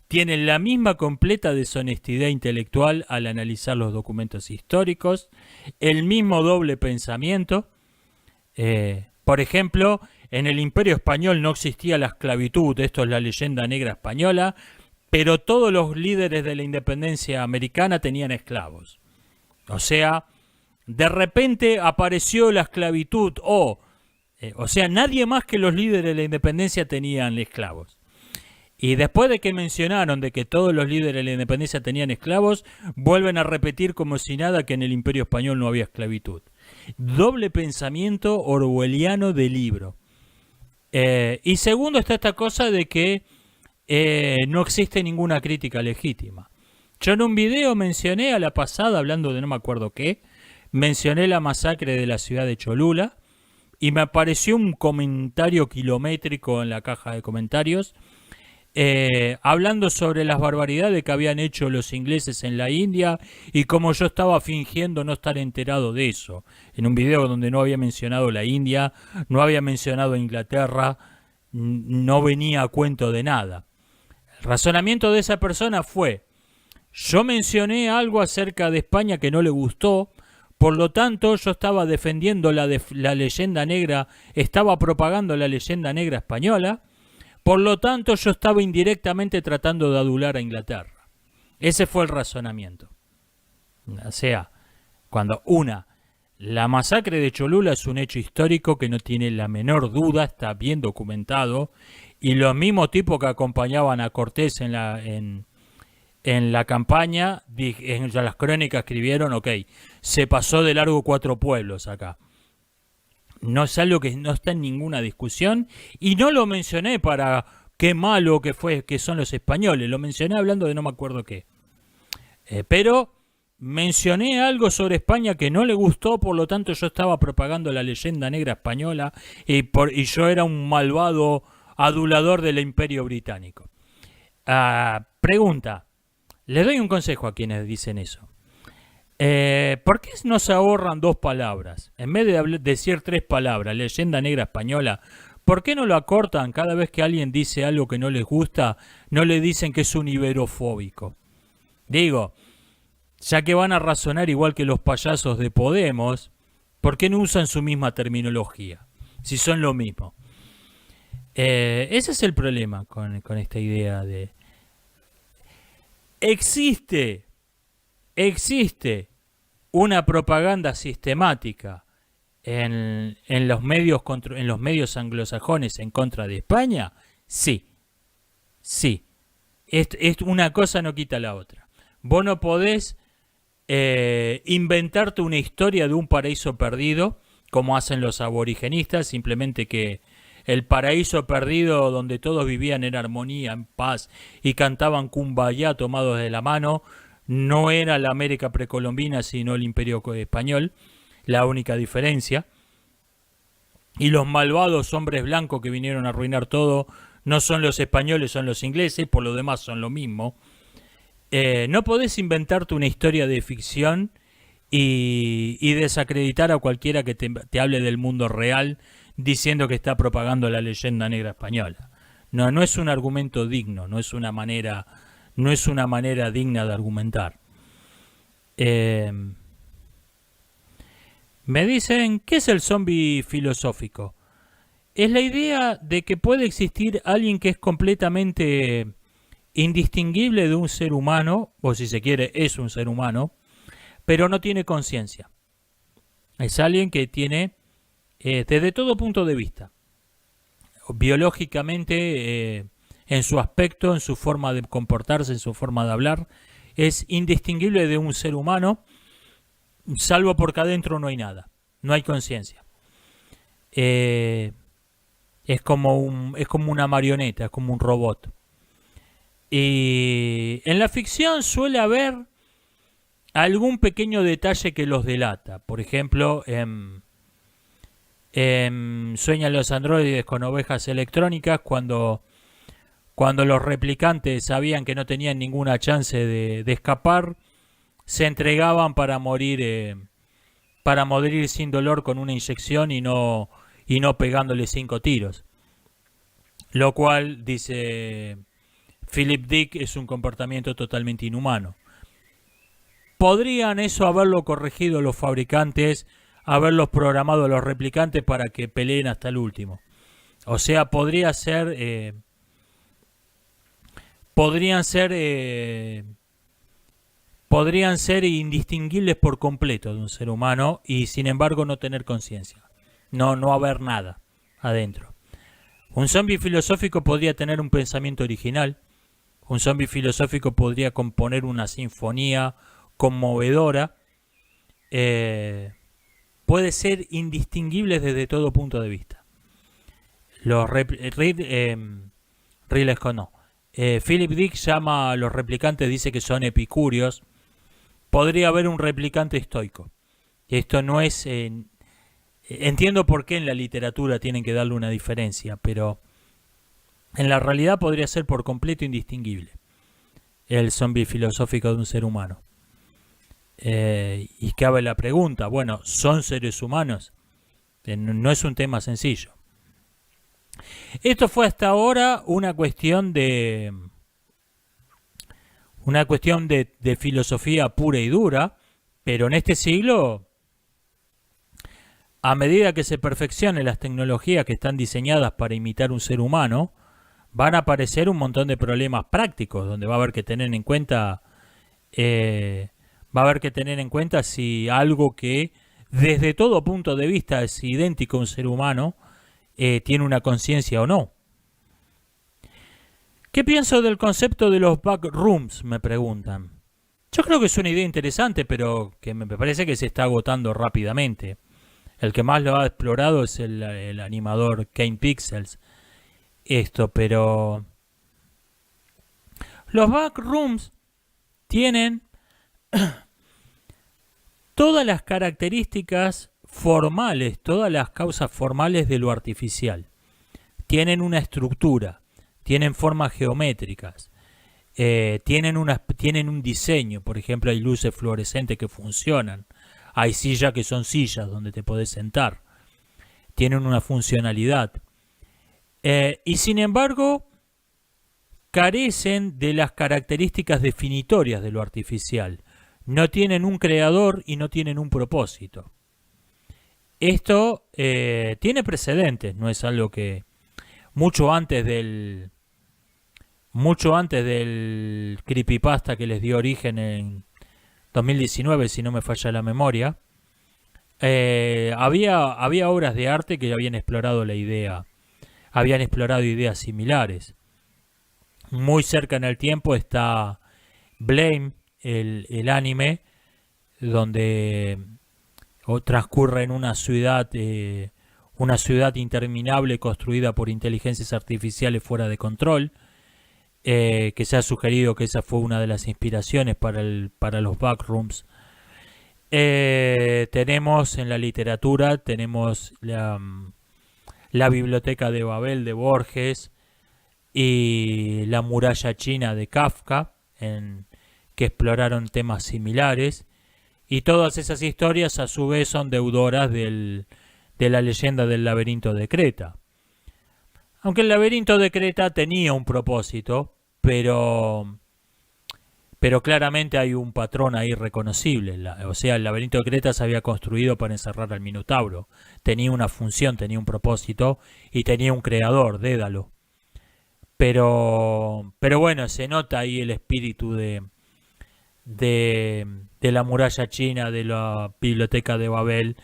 Tienen la misma completa deshonestidad intelectual al analizar los documentos históricos, el mismo doble pensamiento. Por ejemplo, en el Imperio Español no existía la esclavitud, esto es la leyenda negra española, pero todos los líderes de la independencia americana tenían esclavos. O sea, de repente apareció la esclavitud, o sea, nadie más que los líderes de la independencia tenían esclavos. Y después de que mencionaron de que todos los líderes de la independencia tenían esclavos, vuelven a repetir como si nada que en el Imperio Español no había esclavitud. Doble pensamiento orwelliano de libro. Y segundo está esta cosa de que no existe ninguna crítica legítima. Yo en un video mencioné a la pasada, hablando de no me acuerdo qué, mencioné la masacre de la ciudad de Cholula y me apareció un comentario kilométrico en la caja de comentarios hablando sobre las barbaridades que habían hecho los ingleses en la India y cómo yo estaba fingiendo no estar enterado de eso. En un video donde no había mencionado la India, no había mencionado Inglaterra, no venía a cuento de nada. El razonamiento de esa persona fue: yo mencioné algo acerca de España que no le gustó, por lo tanto yo estaba defendiendo la leyenda negra, estaba propagando la leyenda negra española, por lo tanto yo estaba indirectamente tratando de adular a Inglaterra. Ese fue el razonamiento. O sea, cuando la masacre de Cholula es un hecho histórico que no tiene la menor duda, está bien documentado, y los mismos tipos que acompañaban a Cortés en la campaña, en las crónicas escribieron, ok, se pasó de largo 4 pueblos acá. No es algo que no está en ninguna discusión, y no lo mencioné para qué malo que son los españoles, lo mencioné hablando de no me acuerdo qué. Pero mencioné algo sobre España que no le gustó, por lo tanto yo estaba propagando la leyenda negra española y yo era un malvado adulador del Imperio Británico. Pregunta. Les doy un consejo a quienes dicen eso. ¿Por qué no se ahorran 2 palabras? En vez de decir 3 palabras, leyenda negra española, ¿por qué no lo acortan? Cada vez que alguien dice algo que no les gusta, no le dicen que es un iberofóbico. Digo, ya que van a razonar igual que los payasos de Podemos, ¿por qué no usan su misma terminología? Si son lo mismo. Ese es el problema con esta idea de... Existe una propaganda sistemática en los medios anglosajones en contra de España. Sí. Una cosa no quita la otra. Vos no podés inventarte una historia de un paraíso perdido como hacen los aborígenistas, simplemente que el paraíso perdido donde todos vivían en armonía, en paz y cantaban Kumbaya tomados de la mano, no era la América precolombina sino el Imperio español, la única diferencia. Y los malvados hombres blancos que vinieron a arruinar todo no son los españoles, son los ingleses, por lo demás son lo mismo. No podés inventarte una historia de ficción y desacreditar a cualquiera que te hable del mundo real diciendo que está propagando la leyenda negra española. No es un argumento digno, no es una manera digna de argumentar. Me dicen, ¿qué es el zombie filosófico? Es la idea de que puede existir alguien que es completamente indistinguible de un ser humano, o si se quiere, es un ser humano, pero no tiene conciencia. Es alguien que tiene, desde todo punto de vista, biológicamente, en su aspecto, en su forma de comportarse, en su forma de hablar, es indistinguible de un ser humano, salvo porque adentro no hay nada, no hay conciencia. Es como una marioneta, es como un robot. Y en la ficción suele haber algún pequeño detalle que los delata. Por ejemplo, Sueñan los androides con ovejas electrónicas, cuando los replicantes sabían que no tenían ninguna chance de escapar, se entregaban para morir sin dolor con una inyección y no pegándole 5 tiros. Lo cual, dice Philip Dick, es un comportamiento totalmente inhumano. ¿Podrían eso haberlo corregido los fabricantes, haberlos programado a los replicantes para que peleen hasta el último? O sea, podrían ser indistinguibles por completo de un ser humano y sin embargo no tener conciencia. No haber nada adentro. Un zombie filosófico podría tener un pensamiento original. Un zombie filosófico podría componer una sinfonía conmovedora. Puede ser indistinguible desde todo punto de vista. Ridley Scott no. Philip Dick llama a los replicantes, dice que son epicúreos. Podría haber un replicante estoico. Esto no es... entiendo por qué en la literatura tienen que darle una diferencia, pero en la realidad podría ser por completo indistinguible el zombie filosófico de un ser humano. Y cabe la pregunta, bueno, ¿son seres humanos? No es un tema sencillo. Esto fue hasta ahora una cuestión de filosofía pura y dura, pero en este siglo, a medida que se perfeccionen las tecnologías que están diseñadas para imitar un ser humano, van a aparecer un montón de problemas prácticos, donde va a haber que tener en cuenta si algo que desde todo punto de vista es idéntico a un ser humano tiene una conciencia o no. ¿Qué pienso del concepto de los backrooms?, me preguntan. Yo creo que es una idea interesante, pero que me parece que se está agotando rápidamente. El que más lo ha explorado es el animador Kane Pixels. Pero los backrooms tienen todas las características formales, todas las causas formales de lo artificial. Tienen una estructura, tienen formas geométricas, tienen un diseño. Por ejemplo, hay luces fluorescentes que funcionan, hay sillas que son sillas donde te podés sentar, tienen una funcionalidad. Y sin embargo, carecen de las características definitorias de lo artificial. No tienen un creador y no tienen un propósito. Esto tiene precedentes, no es algo que mucho antes del creepypasta que les dio origen en 2019, si no me falla la memoria, había obras de arte que habían explorado ideas similares. Muy cerca en el tiempo está Blame, el anime, donde transcurre en una ciudad interminable construida por inteligencias artificiales fuera de control, que se ha sugerido que esa fue una de las inspiraciones para los backrooms. Tenemos en la literatura, tenemos la biblioteca de Babel de Borges y la muralla china de Kafka, que exploraron temas similares, y todas esas historias a su vez son deudoras de la leyenda del laberinto de Creta. Aunque el laberinto de Creta tenía un propósito, pero claramente hay un patrón ahí reconocible. O sea, el laberinto de Creta se había construido para encerrar al Minotauro. Tenía una función, tenía un propósito y tenía un creador, Dédalo. Pero bueno, se nota ahí el espíritu de la muralla china, de la biblioteca de Babel,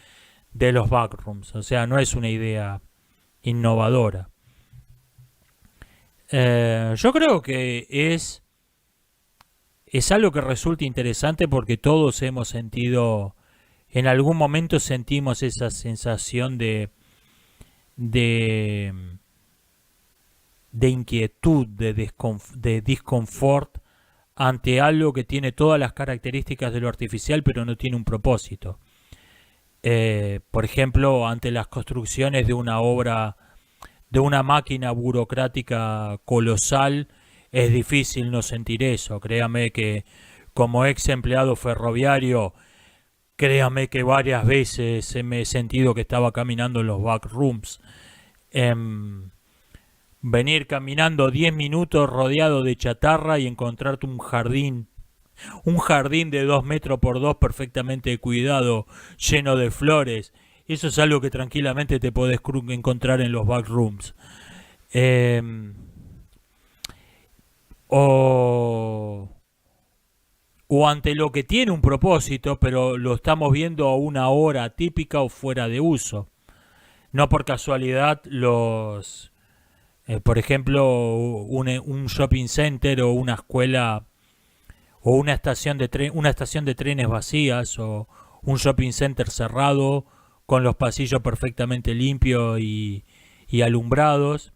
de los backrooms. O sea, no es una idea innovadora. Yo creo que es algo que resulta interesante porque todos hemos sentido, en algún momento sentimos esa sensación de inquietud, de disconfort ante algo que tiene todas las características de lo artificial pero no tiene un propósito. Por ejemplo, ante las construcciones de una obra, de una máquina burocrática colosal, es difícil no sentir eso. Créame que como ex empleado ferroviario, créame que varias veces me he sentido que estaba caminando en los backrooms. Venir caminando 10 minutos rodeado de chatarra y encontrarte un jardín de 2 metros por 2 perfectamente cuidado, lleno de flores. Eso es algo que tranquilamente te podés encontrar en los backrooms. O ante lo que tiene un propósito, pero lo estamos viendo a una hora típica o fuera de uso. No por casualidad por ejemplo, un shopping center o una escuela o una estación de trenes vacías o un shopping center cerrado con los pasillos perfectamente limpios y alumbrados.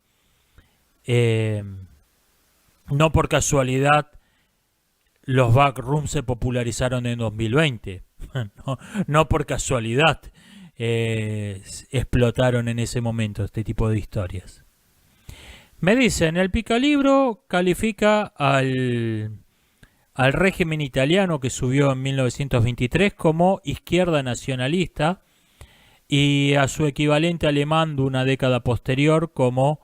No por casualidad los backrooms se popularizaron en 2020. No por casualidad explotaron en ese momento este tipo de historias. Me dicen, el Picalibro califica al régimen italiano que subió en 1923 como izquierda nacionalista y a su equivalente alemán de una década posterior como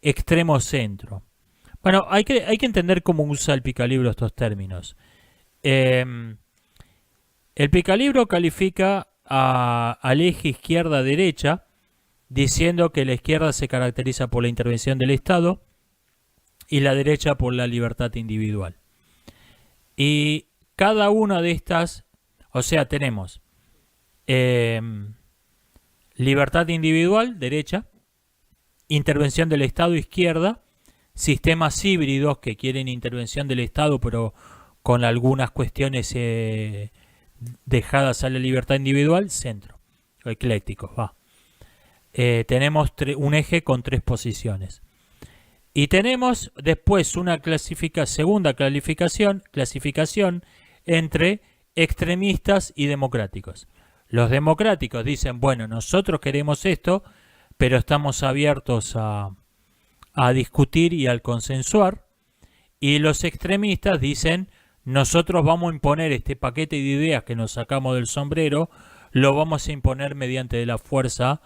extremo centro. Bueno, hay que entender cómo usa el Picalibro estos términos. El Picalibro califica al eje izquierda-derecha, diciendo que la izquierda se caracteriza por la intervención del Estado y la derecha por la libertad individual. Y cada una de estas, o sea, tenemos libertad individual, derecha, intervención del Estado, izquierda, sistemas híbridos que quieren intervención del Estado pero con algunas cuestiones dejadas a la libertad individual, centro, o eclécticos, va. Tenemos un eje con 3 posiciones. Y tenemos después una segunda clasificación entre extremistas y democráticos. Los democráticos dicen, bueno, nosotros queremos esto, pero estamos abiertos a discutir y al consensuar. Y los extremistas dicen, nosotros vamos a imponer este paquete de ideas que nos sacamos del sombrero, lo vamos a imponer mediante la fuerza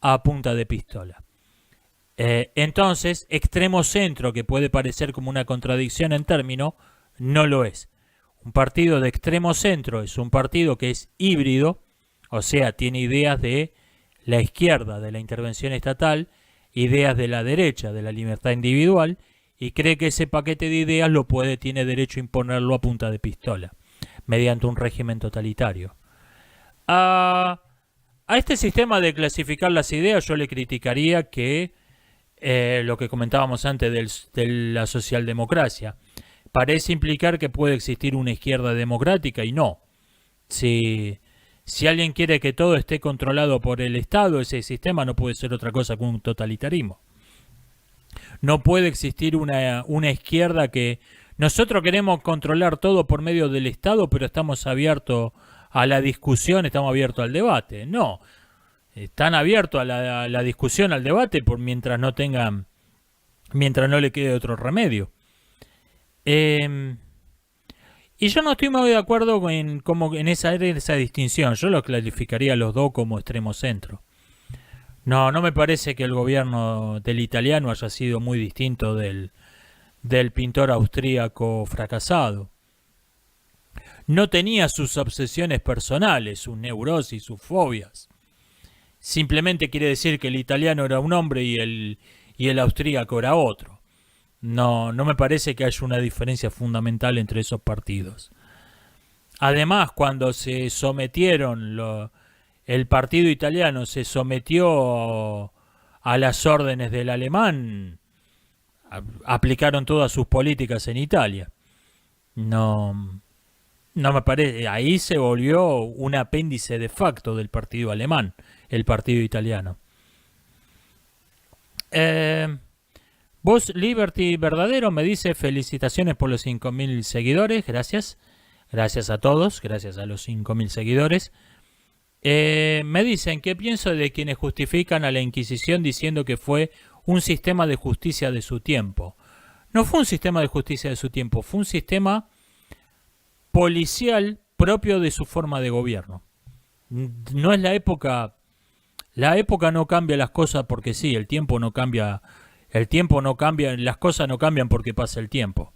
a punta de pistola. Entonces, extremo centro, que puede parecer como una contradicción en término, no lo es. Un partido de extremo centro es un partido que es híbrido, o sea, tiene ideas de la izquierda, de la intervención estatal, ideas de la derecha, de la libertad individual, y cree que ese paquete de ideas tiene derecho a imponerlo a punta de pistola, mediante un régimen totalitario. A este sistema de clasificar las ideas yo le criticaría que lo que comentábamos antes de la socialdemocracia. Parece implicar que puede existir una izquierda democrática y no. Si alguien quiere que todo esté controlado por el Estado, ese sistema no puede ser otra cosa que un totalitarismo. No puede existir una izquierda que nosotros queremos controlar todo por medio del Estado, pero estamos abiertos a la discusión, estamos abiertos al debate. No, están abiertos a la discusión, al debate, mientras no le quede otro remedio. Y yo no estoy muy de acuerdo en esa distinción. Yo los clasificaría a los dos como extremo centro. No me parece que el gobierno del italiano haya sido muy distinto del pintor austríaco fracasado. No tenía sus obsesiones personales, sus neurosis, sus fobias. Simplemente quiere decir que el italiano era un hombre y el austríaco era otro. No me parece que haya una diferencia fundamental entre esos partidos. Además, cuando se sometieron, el partido italiano se sometió a las órdenes del alemán, aplicaron todas sus políticas en Italia. No me parece, ahí se volvió un apéndice de facto del partido alemán, el partido italiano. Vos, Liberty Verdadero, me dice felicitaciones por los 5.000 seguidores, gracias a todos, gracias a los 5.000 seguidores. Me dicen, ¿qué pienso de quienes justifican a la Inquisición diciendo que fue un sistema de justicia de su tiempo? No fue un sistema de justicia de su tiempo, fue un sistema policial propio de su forma de gobierno. No es la época no cambia las cosas porque sí, el tiempo no cambia, las cosas no cambian porque pasa el tiempo.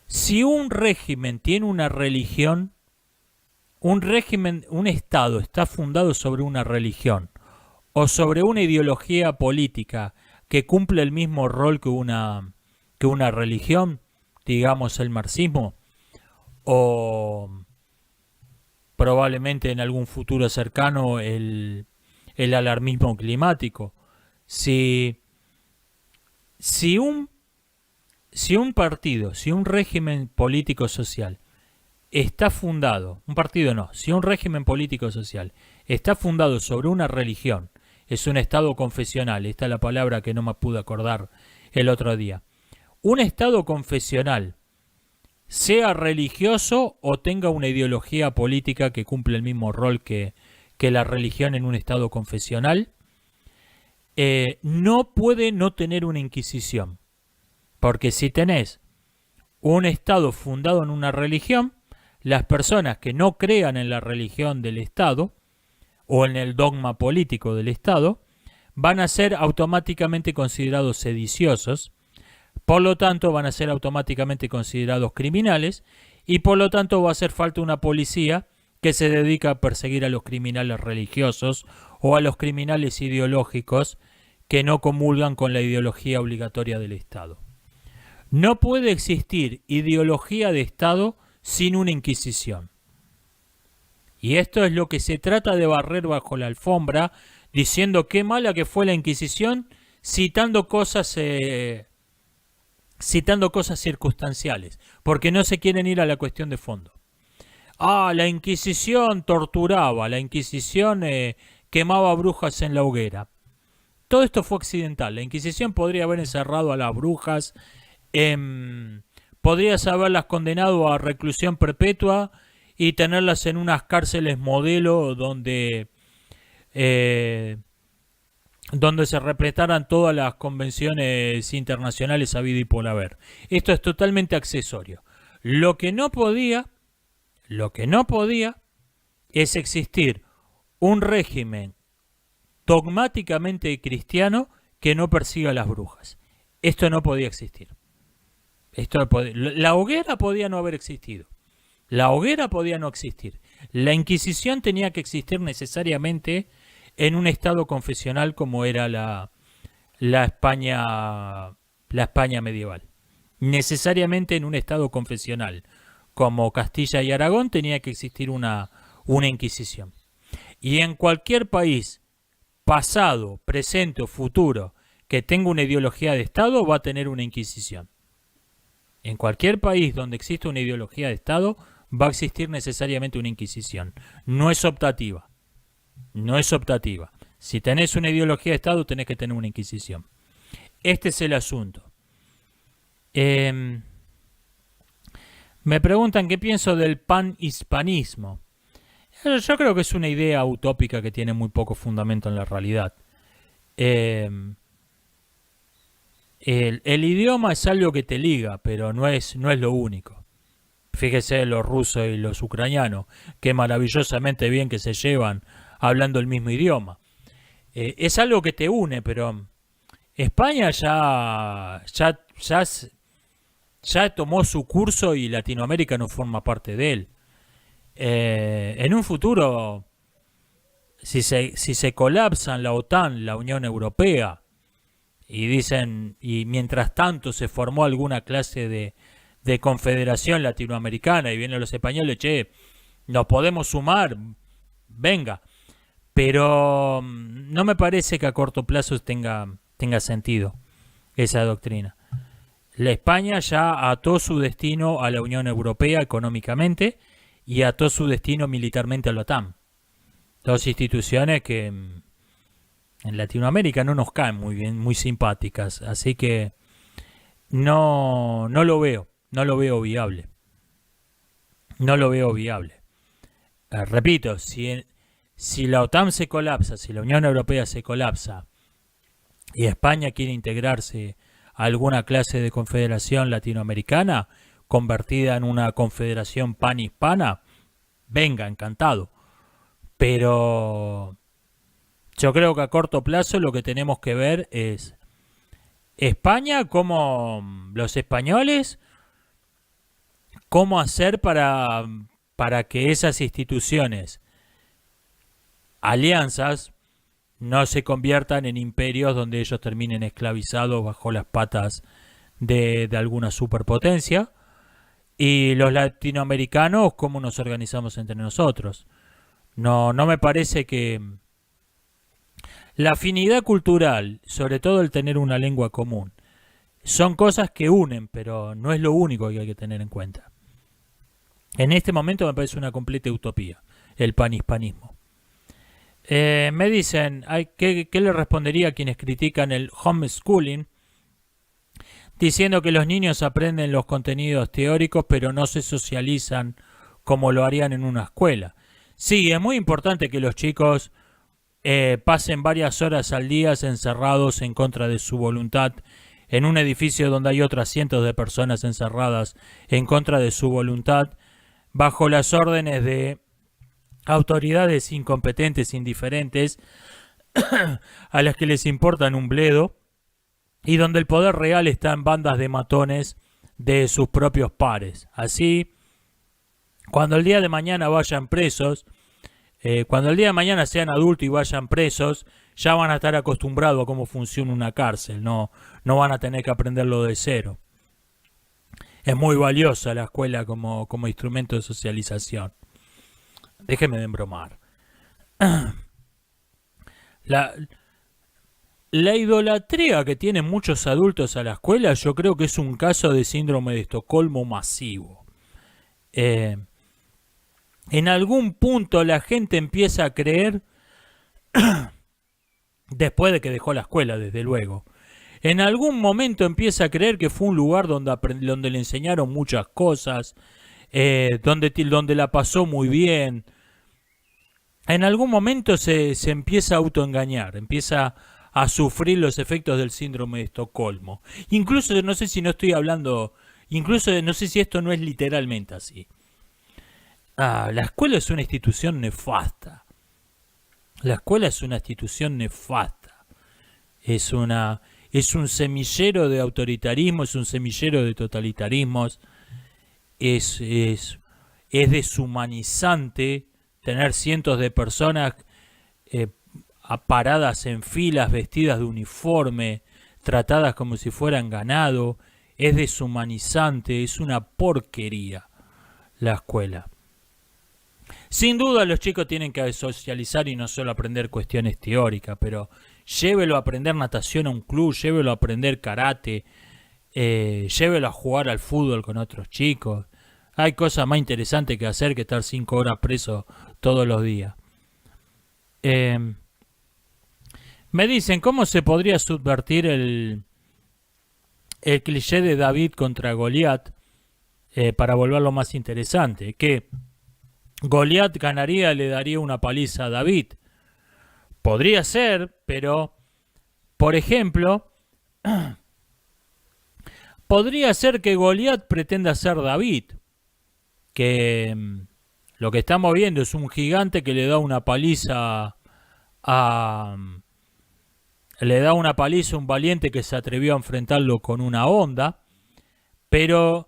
Si un régimen tiene una religión, un Estado está fundado sobre una religión o sobre una ideología política que cumple el mismo rol que una religión, digamos el marxismo, o probablemente en algún futuro cercano el alarmismo climático. Si un partido, si un régimen político social está fundado, si un régimen político social está fundado sobre una religión es un Estado confesional. Esta es la palabra que no me pude acordar el otro día. Un Estado confesional, sea religioso o tenga una ideología política que cumple el mismo rol que la religión en un Estado confesional, no puede no tener una inquisición. Porque si tenés un Estado fundado en una religión, las personas que no crean en la religión del Estado o en el dogma político del Estado van a ser automáticamente considerados sediciosos, por lo tanto van a ser automáticamente considerados criminales y por lo tanto va a hacer falta una policía que se dedica a perseguir a los criminales religiosos o a los criminales ideológicos que no comulgan con la ideología obligatoria del Estado. No puede existir ideología de Estado sin una inquisición. Y esto es lo que se trata de barrer bajo la alfombra, diciendo qué mala que fue la Inquisición, citando cosas circunstanciales, porque no se quieren ir a la cuestión de fondo. La Inquisición torturaba, la Inquisición quemaba brujas en la hoguera. Todo esto fue accidental. La Inquisición podría haber encerrado a las brujas, podrías haberlas condenado a reclusión perpetua y tenerlas en unas cárceles modelo donde se respetaran todas las convenciones internacionales habido y por haber. Esto es totalmente accesorio. Lo que no podía es existir un régimen dogmáticamente cristiano que no persiga a las brujas. Esto no podía existir. La hoguera podía no haber existido. La hoguera podía no existir. La Inquisición tenía que existir necesariamente en un estado confesional como era la España medieval. Necesariamente en un estado confesional como Castilla y Aragón tenía que existir una Inquisición. Y en cualquier país, pasado, presente o futuro, que tenga una ideología de Estado, va a tener una Inquisición. En cualquier país donde exista una ideología de Estado, va a existir necesariamente una Inquisición. No es optativa. No es optativa. Si tenés una ideología de Estado, tenés que tener una Inquisición. Este es el asunto. Me preguntan qué pienso del panhispanismo. Yo creo que es una idea utópica que tiene muy poco fundamento en la realidad. El idioma es algo que te liga, pero no es lo único. Fíjese los rusos y los ucranianos, qué maravillosamente bien que se llevan hablando el mismo idioma. Es algo que te une, pero España ya tomó su curso y Latinoamérica no forma parte de él. En un futuro, si se colapsan la OTAN, la Unión Europea, y mientras tanto se formó alguna clase de confederación latinoamericana y vienen los españoles, nos podemos sumar, venga. Pero no me parece que a corto plazo tenga sentido esa doctrina. La España ya ató su destino a la Unión Europea económicamente y ató su destino militarmente a la OTAN. Dos instituciones que en Latinoamérica no nos caen muy bien, muy simpáticas, así que no lo veo viable. No lo veo viable. Repito, si la OTAN se colapsa, si la Unión Europea se colapsa y España quiere integrarse a alguna clase de confederación latinoamericana convertida en una confederación panhispana, venga, encantado. Pero yo creo que a corto plazo lo que tenemos que ver es España, como los españoles, cómo hacer para que esas instituciones, alianzas, no se conviertan en imperios donde ellos terminen esclavizados bajo las patas de alguna superpotencia. Y los latinoamericanos, cómo nos organizamos entre nosotros. No me parece que la afinidad cultural, sobre todo el tener una lengua común, son cosas que unen, pero no es lo único que hay que tener en cuenta. En este momento me parece una completa utopía el panhispanismo. Me dicen, ¿qué le respondería a quienes critican el homeschooling? Diciendo que los niños aprenden los contenidos teóricos pero no se socializan como lo harían en una escuela. Sí, es muy importante que los chicos pasen varias horas al día encerrados en contra de su voluntad en un edificio donde hay otras cientos de personas encerradas en contra de su voluntad bajo las órdenes de autoridades incompetentes, indiferentes, a las que les importan un bledo, y donde el poder real está en bandas de matones de sus propios pares. Así, cuando el día de mañana vayan presos, cuando el día de mañana sean adultos y vayan presos, ya van a estar acostumbrados a cómo funciona una cárcel, no van a tener que aprenderlo de cero. Es muy valiosa la escuela como instrumento de socialización. Déjeme de embromar. La idolatría que tienen muchos adultos a la escuela, yo creo que es un caso de síndrome de Estocolmo masivo. En algún punto la gente empieza a creer, después de que dejó la escuela, desde luego, en algún momento empieza a creer que fue un lugar donde le enseñaron muchas cosas, donde la pasó muy bien. En algún momento se empieza a autoengañar, empieza a sufrir los efectos del síndrome de Estocolmo. Incluso no sé si no estoy hablando, incluso no sé si esto no es literalmente así. La escuela es una institución nefasta. La escuela es una institución nefasta. Es un semillero de autoritarismo, es un semillero de totalitarismos. Es deshumanizante tener cientos de personas paradas en filas, vestidas de uniforme, tratadas como si fueran ganado. Es deshumanizante, es una porquería la escuela. Sin duda los chicos tienen que socializar y no solo aprender cuestiones teóricas, pero llévelo a aprender natación a un club, llévelo a aprender karate, llévelo a jugar al fútbol con otros chicos. Hay cosas más interesantes que hacer que estar 5 horas preso todos los días. Me dicen, ¿cómo se podría subvertir el cliché de David contra Goliat para volverlo más interesante? Que Goliat ganaría, le daría una paliza a David. Podría ser, pero, por ejemplo, podría ser que Goliat pretenda ser David. Que lo que estamos viendo es un gigante que le da una paliza a un valiente que se atrevió a enfrentarlo con una honda, pero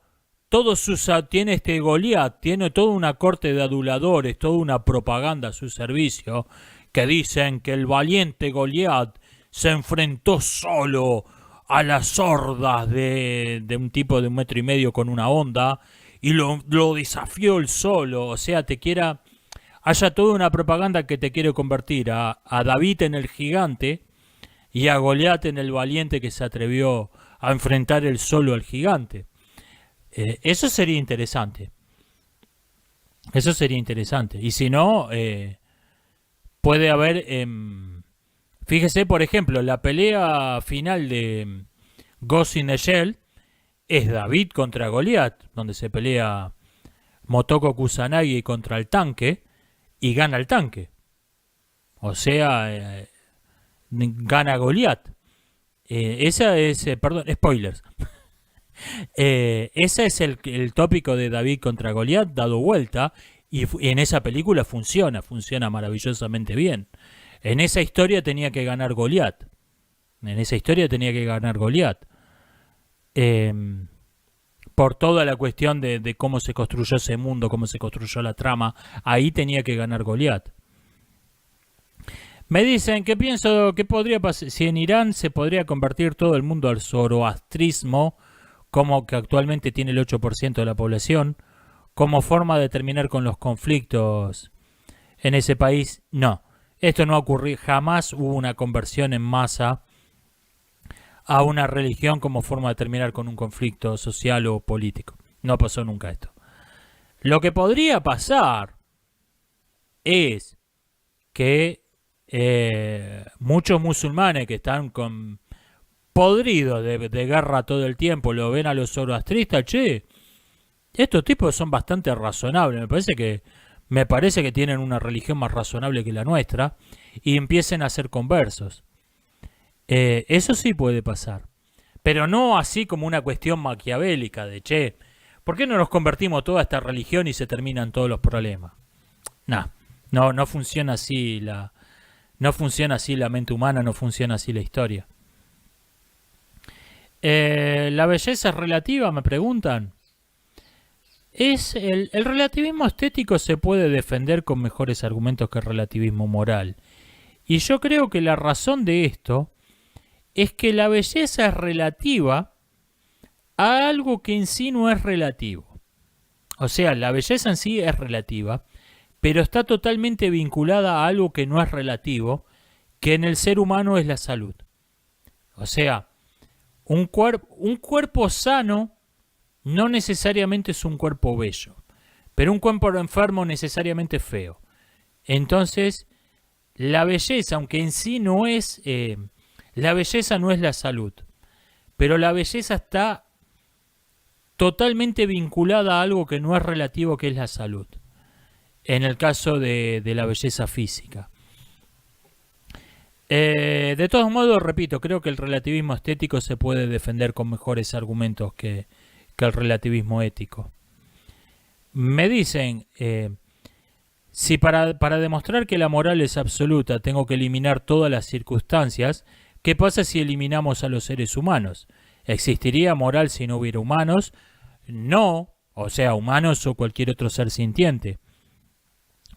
tiene este Goliat, tiene toda una corte de aduladores, toda una propaganda a su servicio, que dicen que el valiente Goliat se enfrentó solo a las hordas de un tipo de 1,5 metros con una honda y lo desafió él solo. O sea, haya toda una propaganda que te quiere convertir a David en el gigante y a Goliat en el valiente que se atrevió a enfrentar él solo al gigante. Eso sería interesante. Eso sería interesante. Y si no, puede haber... fíjese, por ejemplo, la pelea final de Ghost in the Shell es David contra Goliat, donde se pelea Motoko Kusanagi contra el tanque y gana el tanque. O sea, gana Goliat. Esa es... perdón, spoilers. Ese es el tópico de David contra Goliat dado vuelta, y en esa película funciona maravillosamente bien. En esa historia tenía que ganar Goliat. Por toda la cuestión de cómo se construyó ese mundo, cómo se construyó la trama, ahí tenía que ganar Goliat. Me dicen, ¿qué pienso que podría pasar si en Irán se podría convertir todo el mundo al zoroastrismo, como que actualmente tiene el 8% de la población, como forma de terminar con los conflictos en ese país? No, esto no ocurrió, jamás hubo una conversión en masa a una religión como forma de terminar con un conflicto social o político. No pasó nunca esto. Lo que podría pasar es que Muchos musulmanes que están podridos de guerra todo el tiempo, lo ven a los zoroastristas, che, estos tipos son bastante razonables, me parece que tienen una religión más razonable que la nuestra, y empiecen a hacer conversos. Eso sí puede pasar, pero no así como una cuestión maquiavélica de, che, ¿por qué no nos convertimos toda esta religión y se terminan todos los problemas? No funciona así no funciona así la mente humana, no funciona así la historia. ¿La belleza es relativa? Me preguntan. El relativismo estético se puede defender con mejores argumentos que el relativismo moral. Y yo creo que la razón de esto es que la belleza es relativa a algo que en sí no es relativo. O sea, la belleza en sí es relativa, pero está totalmente vinculada a algo que no es relativo, que en el ser humano es la salud. O sea, un cuerpo sano no necesariamente es un cuerpo bello, pero un cuerpo enfermo necesariamente es feo. Entonces, la belleza, aunque en sí no es... la belleza no es la salud, pero la belleza está totalmente vinculada a algo que no es relativo, que es la salud. En el caso de la belleza física. De todos modos, repito, creo que el relativismo estético se puede defender con mejores argumentos que el relativismo ético. Me dicen, si para demostrar que la moral es absoluta tengo que eliminar todas las circunstancias, ¿qué pasa si eliminamos a los seres humanos? ¿Existiría moral si no hubiera humanos? No, o sea, humanos o cualquier otro ser sintiente.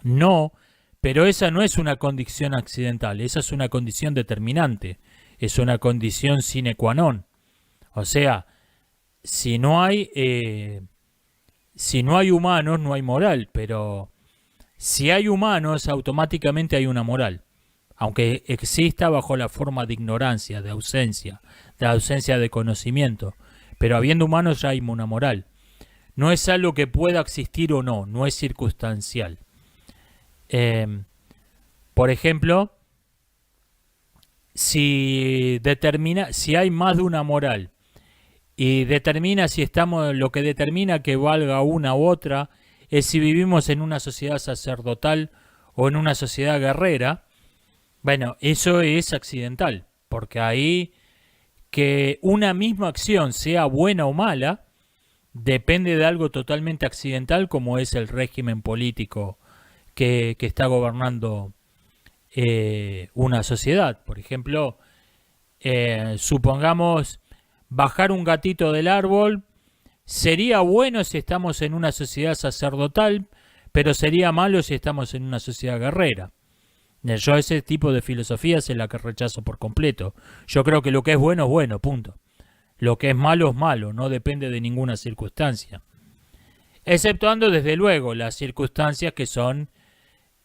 No, pero esa no es una condición accidental, esa es una condición determinante, es una condición sine qua non. O sea, si no hay humanos, no hay moral, pero si hay humanos, automáticamente hay una moral, aunque exista bajo la forma de ignorancia, de ausencia de conocimiento, pero habiendo humanos ya hay una moral. No es algo que pueda existir o no, no es circunstancial. Por ejemplo, si hay más de una moral y determina si estamos, lo que determina que valga una u otra es si vivimos en una sociedad sacerdotal o en una sociedad guerrera, bueno, eso es accidental, porque ahí que una misma acción sea buena o mala depende de algo totalmente accidental, como es el régimen político que está gobernando una sociedad. Por ejemplo, supongamos bajar un gatito del árbol sería bueno si estamos en una sociedad sacerdotal, pero sería malo si estamos en una sociedad guerrera. Yo ese tipo de filosofía es la que rechazo por completo. Yo creo que lo que es bueno, punto. Lo que es malo, no depende de ninguna circunstancia. Exceptuando, desde luego, las circunstancias que son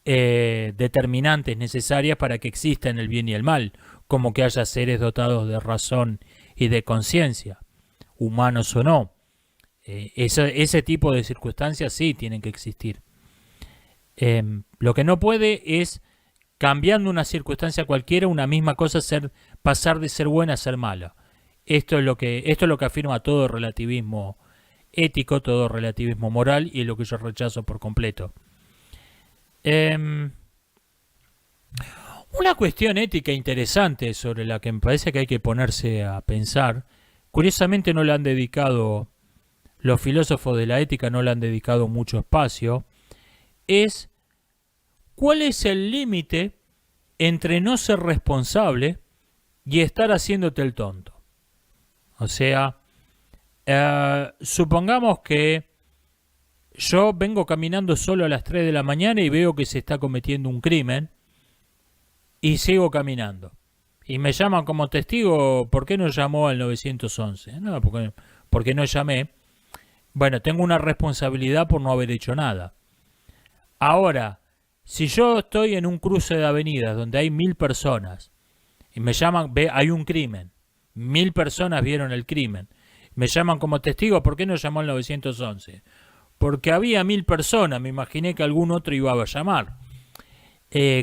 determinantes, necesarias para que existan el bien y el mal, como que haya seres dotados de razón y de conciencia, humanos o no. Ese tipo de circunstancias sí tienen que existir. Lo que no puede es, cambiando una circunstancia cualquiera, una misma cosa pasar de ser buena a ser mala. Esto es lo que afirma todo relativismo ético, todo relativismo moral, y es lo que yo rechazo por completo. Una cuestión ética interesante sobre la que me parece que hay que ponerse a pensar, curiosamente no le han dedicado, los filósofos de la ética no le han dedicado mucho espacio, es ¿cuál es el límite entre no ser responsable y estar haciéndote el tonto? O sea, supongamos que yo vengo caminando solo a las 3 de la mañana y veo que se está cometiendo un crimen y sigo caminando. Y me llaman como testigo, ¿por qué no llamó al 911? No, porque no llamé. Bueno, tengo una responsabilidad por no haber hecho nada. Ahora, si yo estoy en un cruce de avenidas donde hay 1000 personas y me llaman, hay un crimen, 1000 personas vieron el crimen, me llaman como testigo, ¿por qué no llamó al 911? Porque había 1000 personas, me imaginé que algún otro iba a llamar.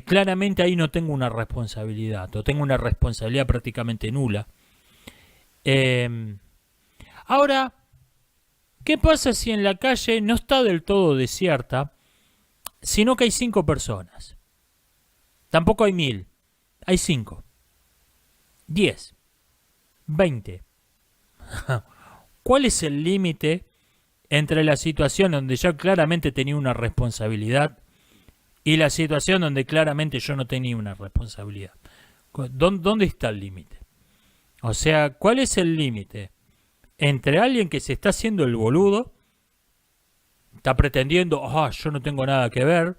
claramente ahí no tengo una responsabilidad, o tengo una responsabilidad prácticamente nula. Ahora, ¿qué pasa si en la calle no está del todo desierta, sino que hay 5 personas? Tampoco hay 1000, hay 5, 10, 20. ¿Cuál es el límite entre la situación donde yo claramente tenía una responsabilidad y la situación donde claramente yo no tenía una responsabilidad? ¿Dónde está el límite? O sea, ¿cuál es el límite entre alguien que se está haciendo el boludo, está pretendiendo, yo no tengo nada que ver,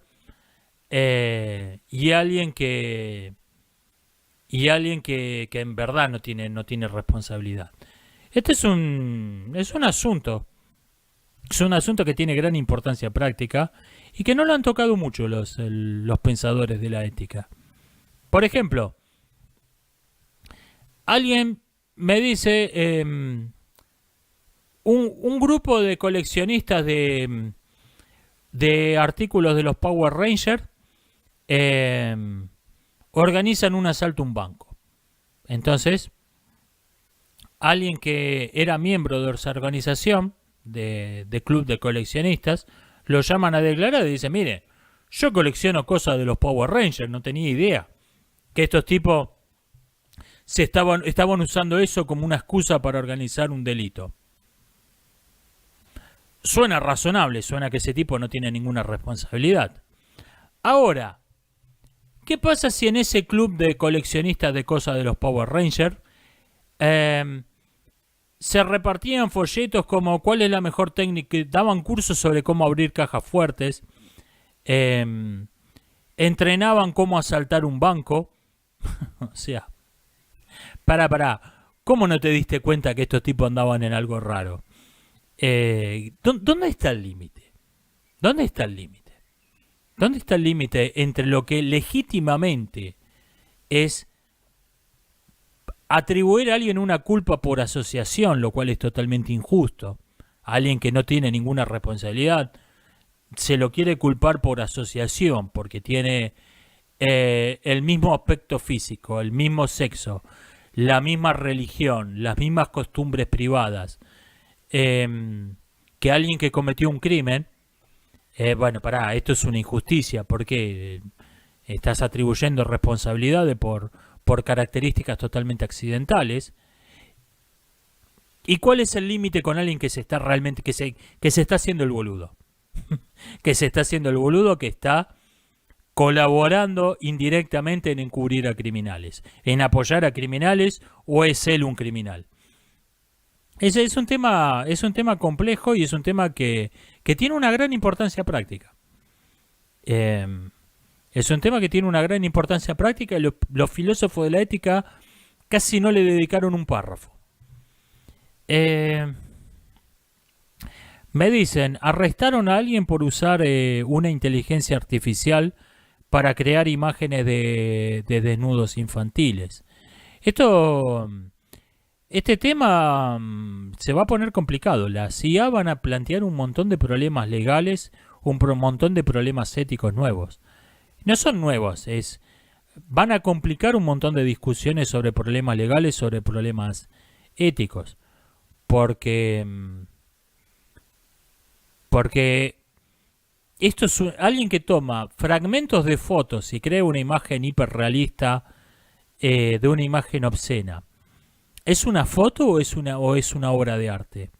y alguien que en verdad no tiene responsabilidad? Este es un asunto que tiene gran importancia práctica y que no lo han tocado mucho los pensadores de la ética. Por ejemplo, alguien me dice, un grupo de coleccionistas de artículos de los Power Rangers organizan un asalto a un banco. Entonces, alguien que era miembro de esa organización, de club de coleccionistas, lo llaman a declarar y dicen, mire, yo colecciono cosas de los Power Rangers, no tenía idea que estos tipos estaban usando eso como una excusa para organizar un delito. Suena razonable, suena que ese tipo no tiene ninguna responsabilidad. Ahora, ¿qué pasa si en ese club de coleccionistas de cosas de los Power Rangers se repartían folletos como cuál es la mejor técnica, daban cursos sobre cómo abrir cajas fuertes, entrenaban cómo asaltar un banco? O sea, ¿cómo no te diste cuenta que estos tipos andaban en algo raro? ¿Dónde está el límite? ¿Dónde está el límite? ¿Dónde está el límite entre lo que legítimamente es atribuir a alguien una culpa por asociación, lo cual es totalmente injusto? A alguien que no tiene ninguna responsabilidad se lo quiere culpar por asociación, porque tiene el mismo aspecto físico, el mismo sexo, la misma religión, las mismas costumbres privadas, que alguien que cometió un crimen. Esto es una injusticia, porque estás atribuyendo responsabilidades por características totalmente accidentales. ¿Y cuál es el límite con alguien que se está realmente, que se está haciendo el boludo? Que se está haciendo el boludo, que está colaborando indirectamente en encubrir a criminales, en apoyar a criminales, o es él un criminal. Ese es un tema complejo, y es un tema que tiene una gran importancia práctica. Es un tema que tiene una gran importancia práctica, y los filósofos de la ética casi no le dedicaron un párrafo. Me dicen, arrestaron a alguien por usar una inteligencia artificial para crear imágenes de desnudos infantiles. Este tema se va a poner complicado. La CIA van a plantear un montón de problemas legales, un montón de problemas éticos nuevos. No son nuevos, van a complicar un montón de discusiones sobre problemas legales, sobre problemas éticos. Porque esto es alguien que toma fragmentos de fotos y crea una imagen hiperrealista de una imagen obscena. ¿Es una foto o es una obra de arte?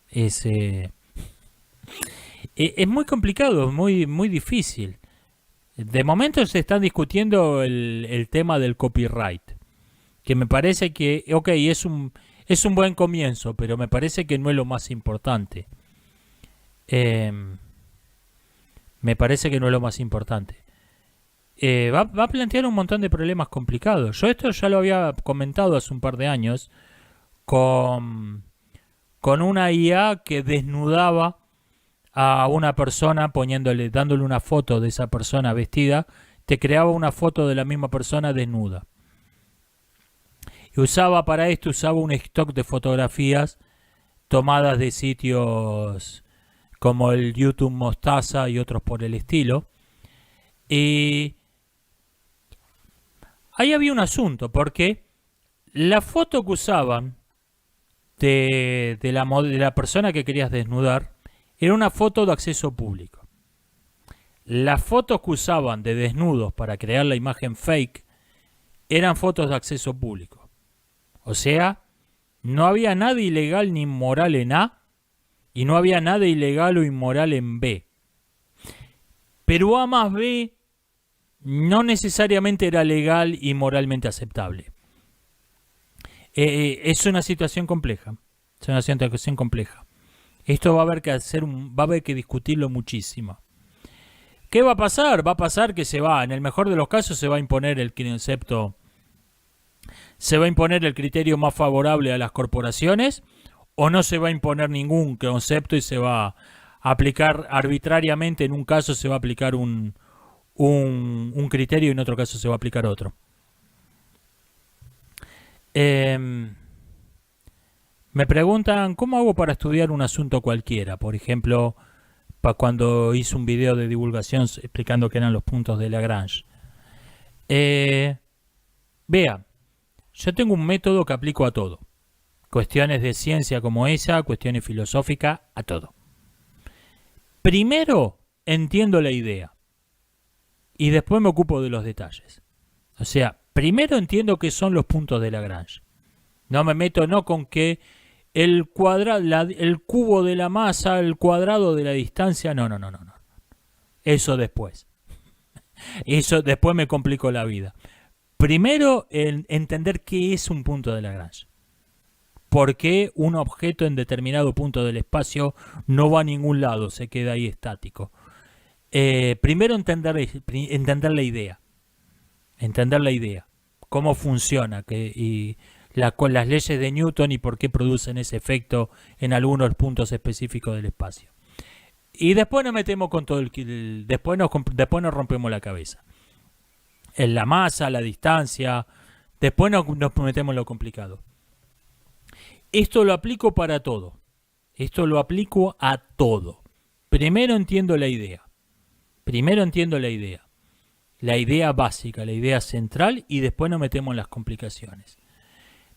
Es muy complicado, muy, muy difícil. De momento se está discutiendo el tema del copyright, que me parece que, es un buen comienzo, pero me parece que no es lo más importante. Me parece que no es lo más importante. Va a plantear un montón de problemas complicados. Yo esto ya lo había comentado hace un par de años con una IA que desnudaba a una persona, dándole una foto de esa persona vestida, te creaba una foto de la misma persona desnuda. Y para esto usaba un stock de fotografías tomadas de sitios como el YouTube Mostaza y otros por el estilo. Y ahí había un asunto, porque la foto que usaban de la persona que querías desnudar era una foto de acceso público. Las fotos que usaban de desnudos para crear la imagen fake eran fotos de acceso público. O sea, no había nada ilegal ni inmoral en A y no había nada ilegal o inmoral en B. Pero A más B no necesariamente era legal y moralmente aceptable. Es una situación compleja. Es una situación compleja. Esto va a haber que va a haber que discutirlo muchísimo. ¿Qué va a pasar? Va a pasar que en el mejor de los casos se va a imponer el concepto, se va a imponer el criterio más favorable a las corporaciones, o no se va a imponer ningún concepto y se va a aplicar arbitrariamente. En un caso se va a aplicar un criterio y en otro caso se va a aplicar otro. Me preguntan cómo hago para estudiar un asunto cualquiera. Por ejemplo, cuando hice un video de divulgación explicando qué eran los puntos de Lagrange. Vea, yo tengo un método que aplico a todo. Cuestiones de ciencia como esa, cuestiones filosóficas, a todo. Primero entiendo la idea y después me ocupo de los detalles. O sea, primero entiendo qué son los puntos de Lagrange. No me meto con que el cubo de la masa, el cuadrado de la distancia, no. Eso después. Eso después me complicó la vida. Primero, entender qué es un punto de Lagrange. ¿Por qué un objeto en determinado punto del espacio no va a ningún lado, se queda ahí estático? Primero entender la idea. Entender la idea. Cómo funciona las leyes de Newton y por qué producen ese efecto en algunos puntos específicos del espacio. Y después nos metemos con todo después nos rompemos la cabeza. En la masa, la distancia, después nos metemos en lo complicado. Esto lo aplico para todo. Esto lo aplico a todo. Primero entiendo la idea. La idea básica, la idea central, y después nos metemos en las complicaciones.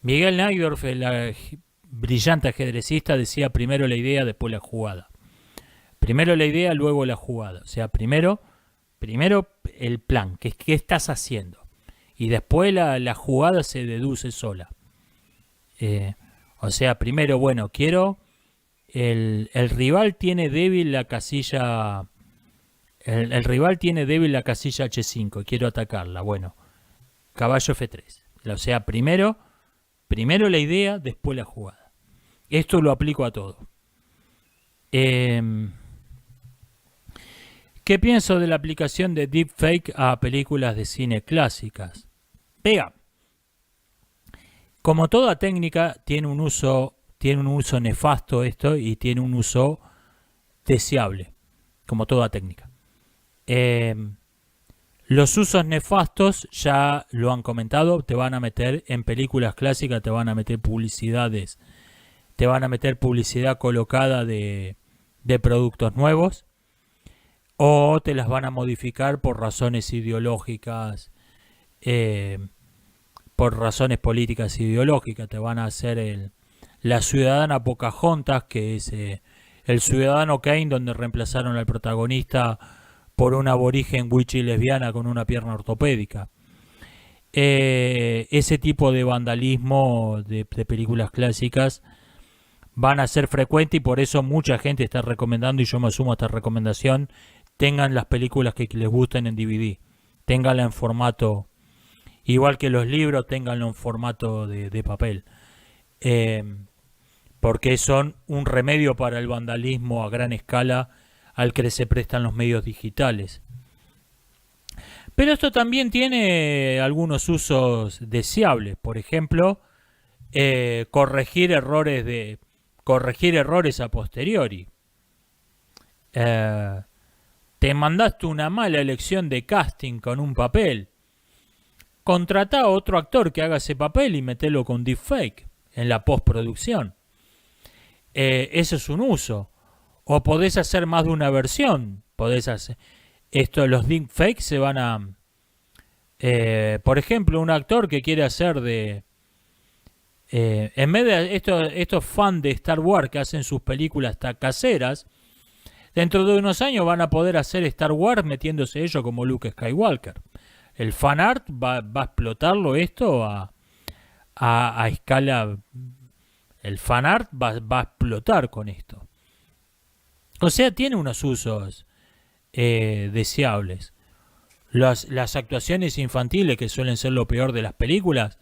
Miguel Najdorf, el brillante ajedrecista, decía primero la idea, después la jugada. Primero la idea, luego la jugada. O sea, primero el plan, que es qué estás haciendo. Y después la jugada se deduce sola. O sea, primero, quiero... El rival tiene débil la casilla... El rival tiene débil la casilla H5 y quiero atacarla. Bueno, caballo F3. O sea, primero la idea, después la jugada. Esto lo aplico a todo. ¿Qué pienso de la aplicación de deepfake a películas de cine clásicas? Vea, como toda técnica tiene un uso nefasto esto y tiene un uso deseable, como toda técnica. Los usos nefastos ya lo han comentado, te van a meter en películas clásicas, te van a meter publicidades, te van a meter publicidad colocada de productos nuevos, o te las van a modificar por razones ideológicas, por razones políticas ideológicas. Te van a hacer la ciudadana Pocahontas, que es el ciudadano Kane, donde reemplazaron al protagonista por una aborigen wichi lesbiana con una pierna ortopédica. Ese tipo de vandalismo de películas clásicas van a ser frecuentes y por eso mucha gente está recomendando, y yo me sumo a esta recomendación, tengan las películas que les gusten en DVD, tenganla en formato, igual que los libros, tenganlo en formato de papel, porque son un remedio para el vandalismo a gran escala al que se prestan los medios digitales. Pero esto también tiene algunos usos deseables. Por ejemplo, corregir errores a posteriori. Te mandaste una mala elección de casting con un papel. Contratá a otro actor que haga ese papel y metelo con deepfake en la postproducción. Eso es un uso. O podés hacer más de una versión. Podés hacer. los deepfakes se van a... por ejemplo, un actor que quiere hacer de... en vez de estos fans de Star Wars que hacen sus películas caseras, dentro de unos años van a poder hacer Star Wars metiéndose ellos como Luke Skywalker. El fan art va a explotarlo esto a escala. El fan art va a explotar con esto. O sea, tiene unos usos deseables. Las actuaciones infantiles, que suelen ser lo peor de las películas,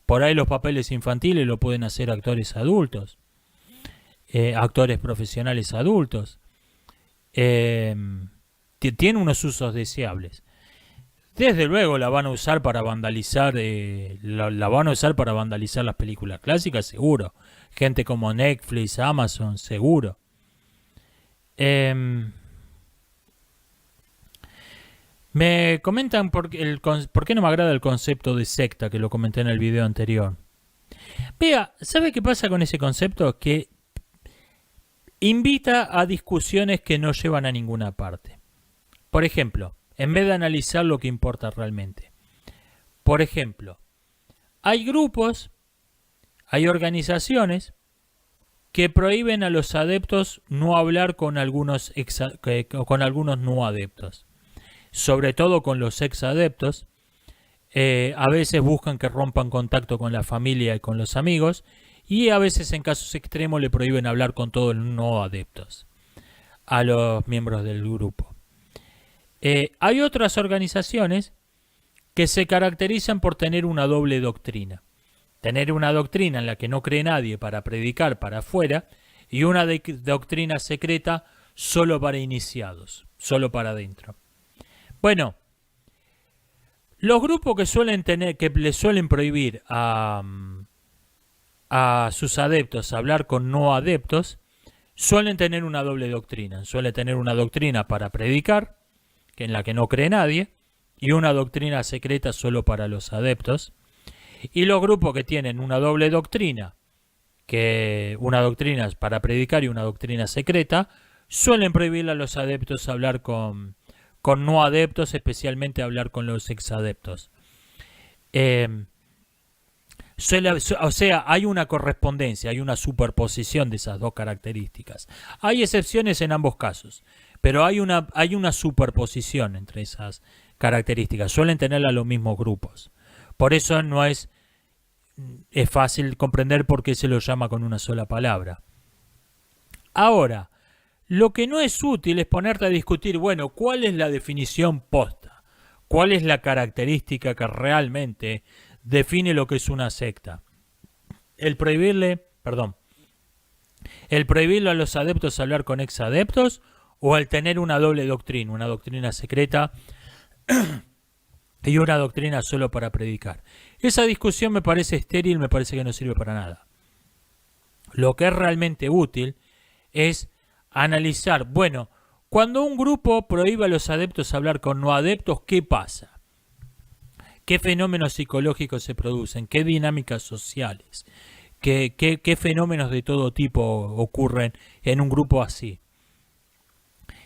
por ahí los papeles infantiles lo pueden hacer actores adultos, actores profesionales adultos. Tiene unos usos deseables. Desde luego la van a usar para vandalizar, la van a usar para vandalizar las películas clásicas, seguro. Gente como Netflix, Amazon, seguro. Me comentan por qué no me agrada el concepto de secta, que lo comenté en el video anterior. Vea, ¿sabe qué pasa con ese concepto? Que invita a discusiones que no llevan a ninguna parte. Por ejemplo, en vez de analizar lo que importa realmente. Por ejemplo, hay grupos, hay organizaciones que prohíben a los adeptos no hablar con algunos no adeptos. Sobre todo con los ex adeptos. A veces buscan que rompan contacto con la familia y con los amigos. Y a veces en casos extremos le prohíben hablar con todos los no adeptos. A los miembros del grupo. Hay otras organizaciones que se caracterizan por tener una doble doctrina. Tener una doctrina en la que no cree nadie para predicar para afuera y una doctrina secreta solo para iniciados, solo para adentro. Bueno, los grupos que le suelen prohibir a sus adeptos hablar con no adeptos suelen tener una doble doctrina. Suelen tener una doctrina para predicar, en la que no cree nadie, y una doctrina secreta solo para los adeptos. Y los grupos que tienen una doble doctrina, que una doctrina es para predicar y una doctrina secreta, suelen prohibirle a los adeptos hablar con no adeptos, especialmente hablar con los exadeptos. O sea, hay una correspondencia, hay una superposición de esas dos características. Hay excepciones en ambos casos, pero hay una superposición entre esas características. Suelen tenerla los mismos grupos. Por eso no es fácil comprender por qué se lo llama con una sola palabra. Ahora, lo que no es útil es ponerte a discutir, bueno, ¿cuál es la definición posta? ¿Cuál es la característica que realmente define lo que es una secta? El prohibirle a los adeptos hablar con exadeptos, o al tener una doble doctrina, una doctrina secreta y una doctrina solo para predicar. Esa discusión me parece estéril, me parece que no sirve para nada. Lo que es realmente útil es analizar, bueno, cuando un grupo prohíbe a los adeptos hablar con no adeptos, ¿qué pasa? ¿Qué fenómenos psicológicos se producen? ¿Qué dinámicas sociales? ¿Qué fenómenos de todo tipo ocurren en un grupo así?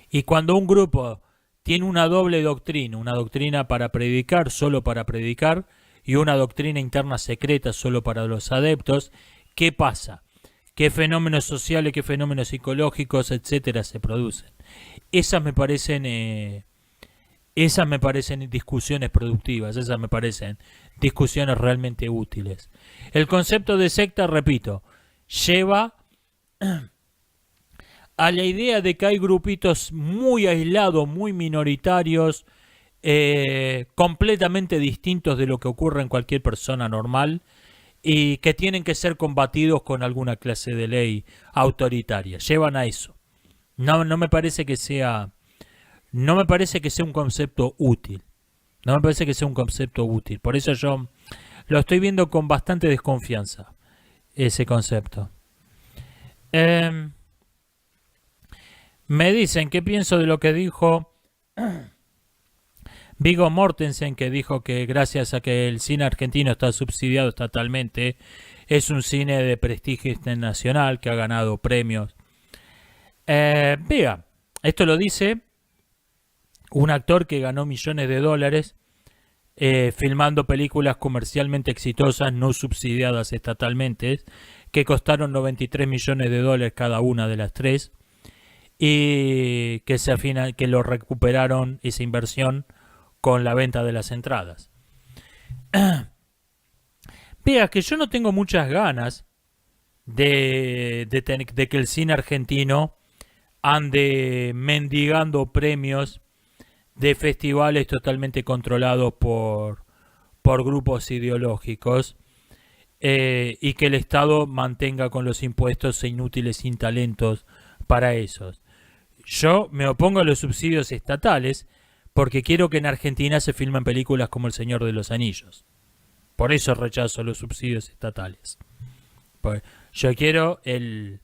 Y cuando un grupo tiene una doble doctrina, una doctrina para predicar, solo para predicar, y una doctrina interna secreta solo para los adeptos, ¿qué pasa? ¿Qué fenómenos sociales, qué fenómenos psicológicos, etcétera, se producen? Esas me parecen discusiones productivas, esas me parecen discusiones realmente útiles. El concepto de secta, repito, lleva a la idea de que hay grupitos muy aislados, muy minoritarios, completamente distintos de lo que ocurre en cualquier persona normal, y que tienen que ser combatidos con alguna clase de ley autoritaria. Llevan a eso. No me parece que sea un concepto útil. No me parece que sea un concepto útil. Por eso yo lo estoy viendo con bastante desconfianza, ese concepto. Me dicen qué pienso de lo que dijo Viggo Mortensen, que dijo que gracias a que el cine argentino está subsidiado estatalmente, es un cine de prestigio internacional que ha ganado premios. Vea, esto lo dice un actor que ganó millones de dólares filmando películas comercialmente exitosas, no subsidiadas estatalmente, que costaron 93 millones de dólares cada una de las tres, y que lo recuperaron esa inversión con la venta de las entradas. Vea que yo no tengo muchas ganas de que el cine argentino ande mendigando premios de festivales totalmente controlados por grupos ideológicos, y que el Estado mantenga con los impuestos inútiles sin talentos para esos. Yo me opongo a los subsidios estatales porque quiero que en Argentina se filmen películas como El Señor de los Anillos. Por eso rechazo los subsidios estatales. Pues yo no quiero el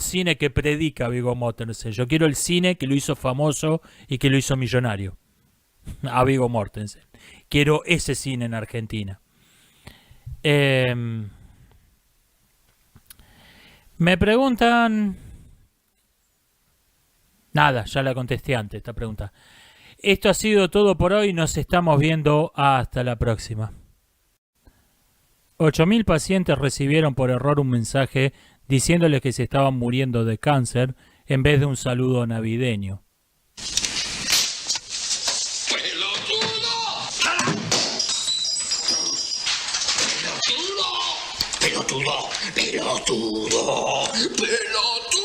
cine que predica Viggo Mortensen. Yo quiero el cine que lo hizo famoso y que lo hizo millonario a Viggo Mortensen. Quiero ese cine en Argentina. Me preguntan... Nada, ya la contesté antes esta pregunta. Esto ha sido todo por hoy. Nos estamos viendo hasta la próxima. 8.000 pacientes recibieron por error un mensaje diciéndoles que se estaban muriendo de cáncer en vez de un saludo navideño. Pelotudo, pelotudo, pelotudo.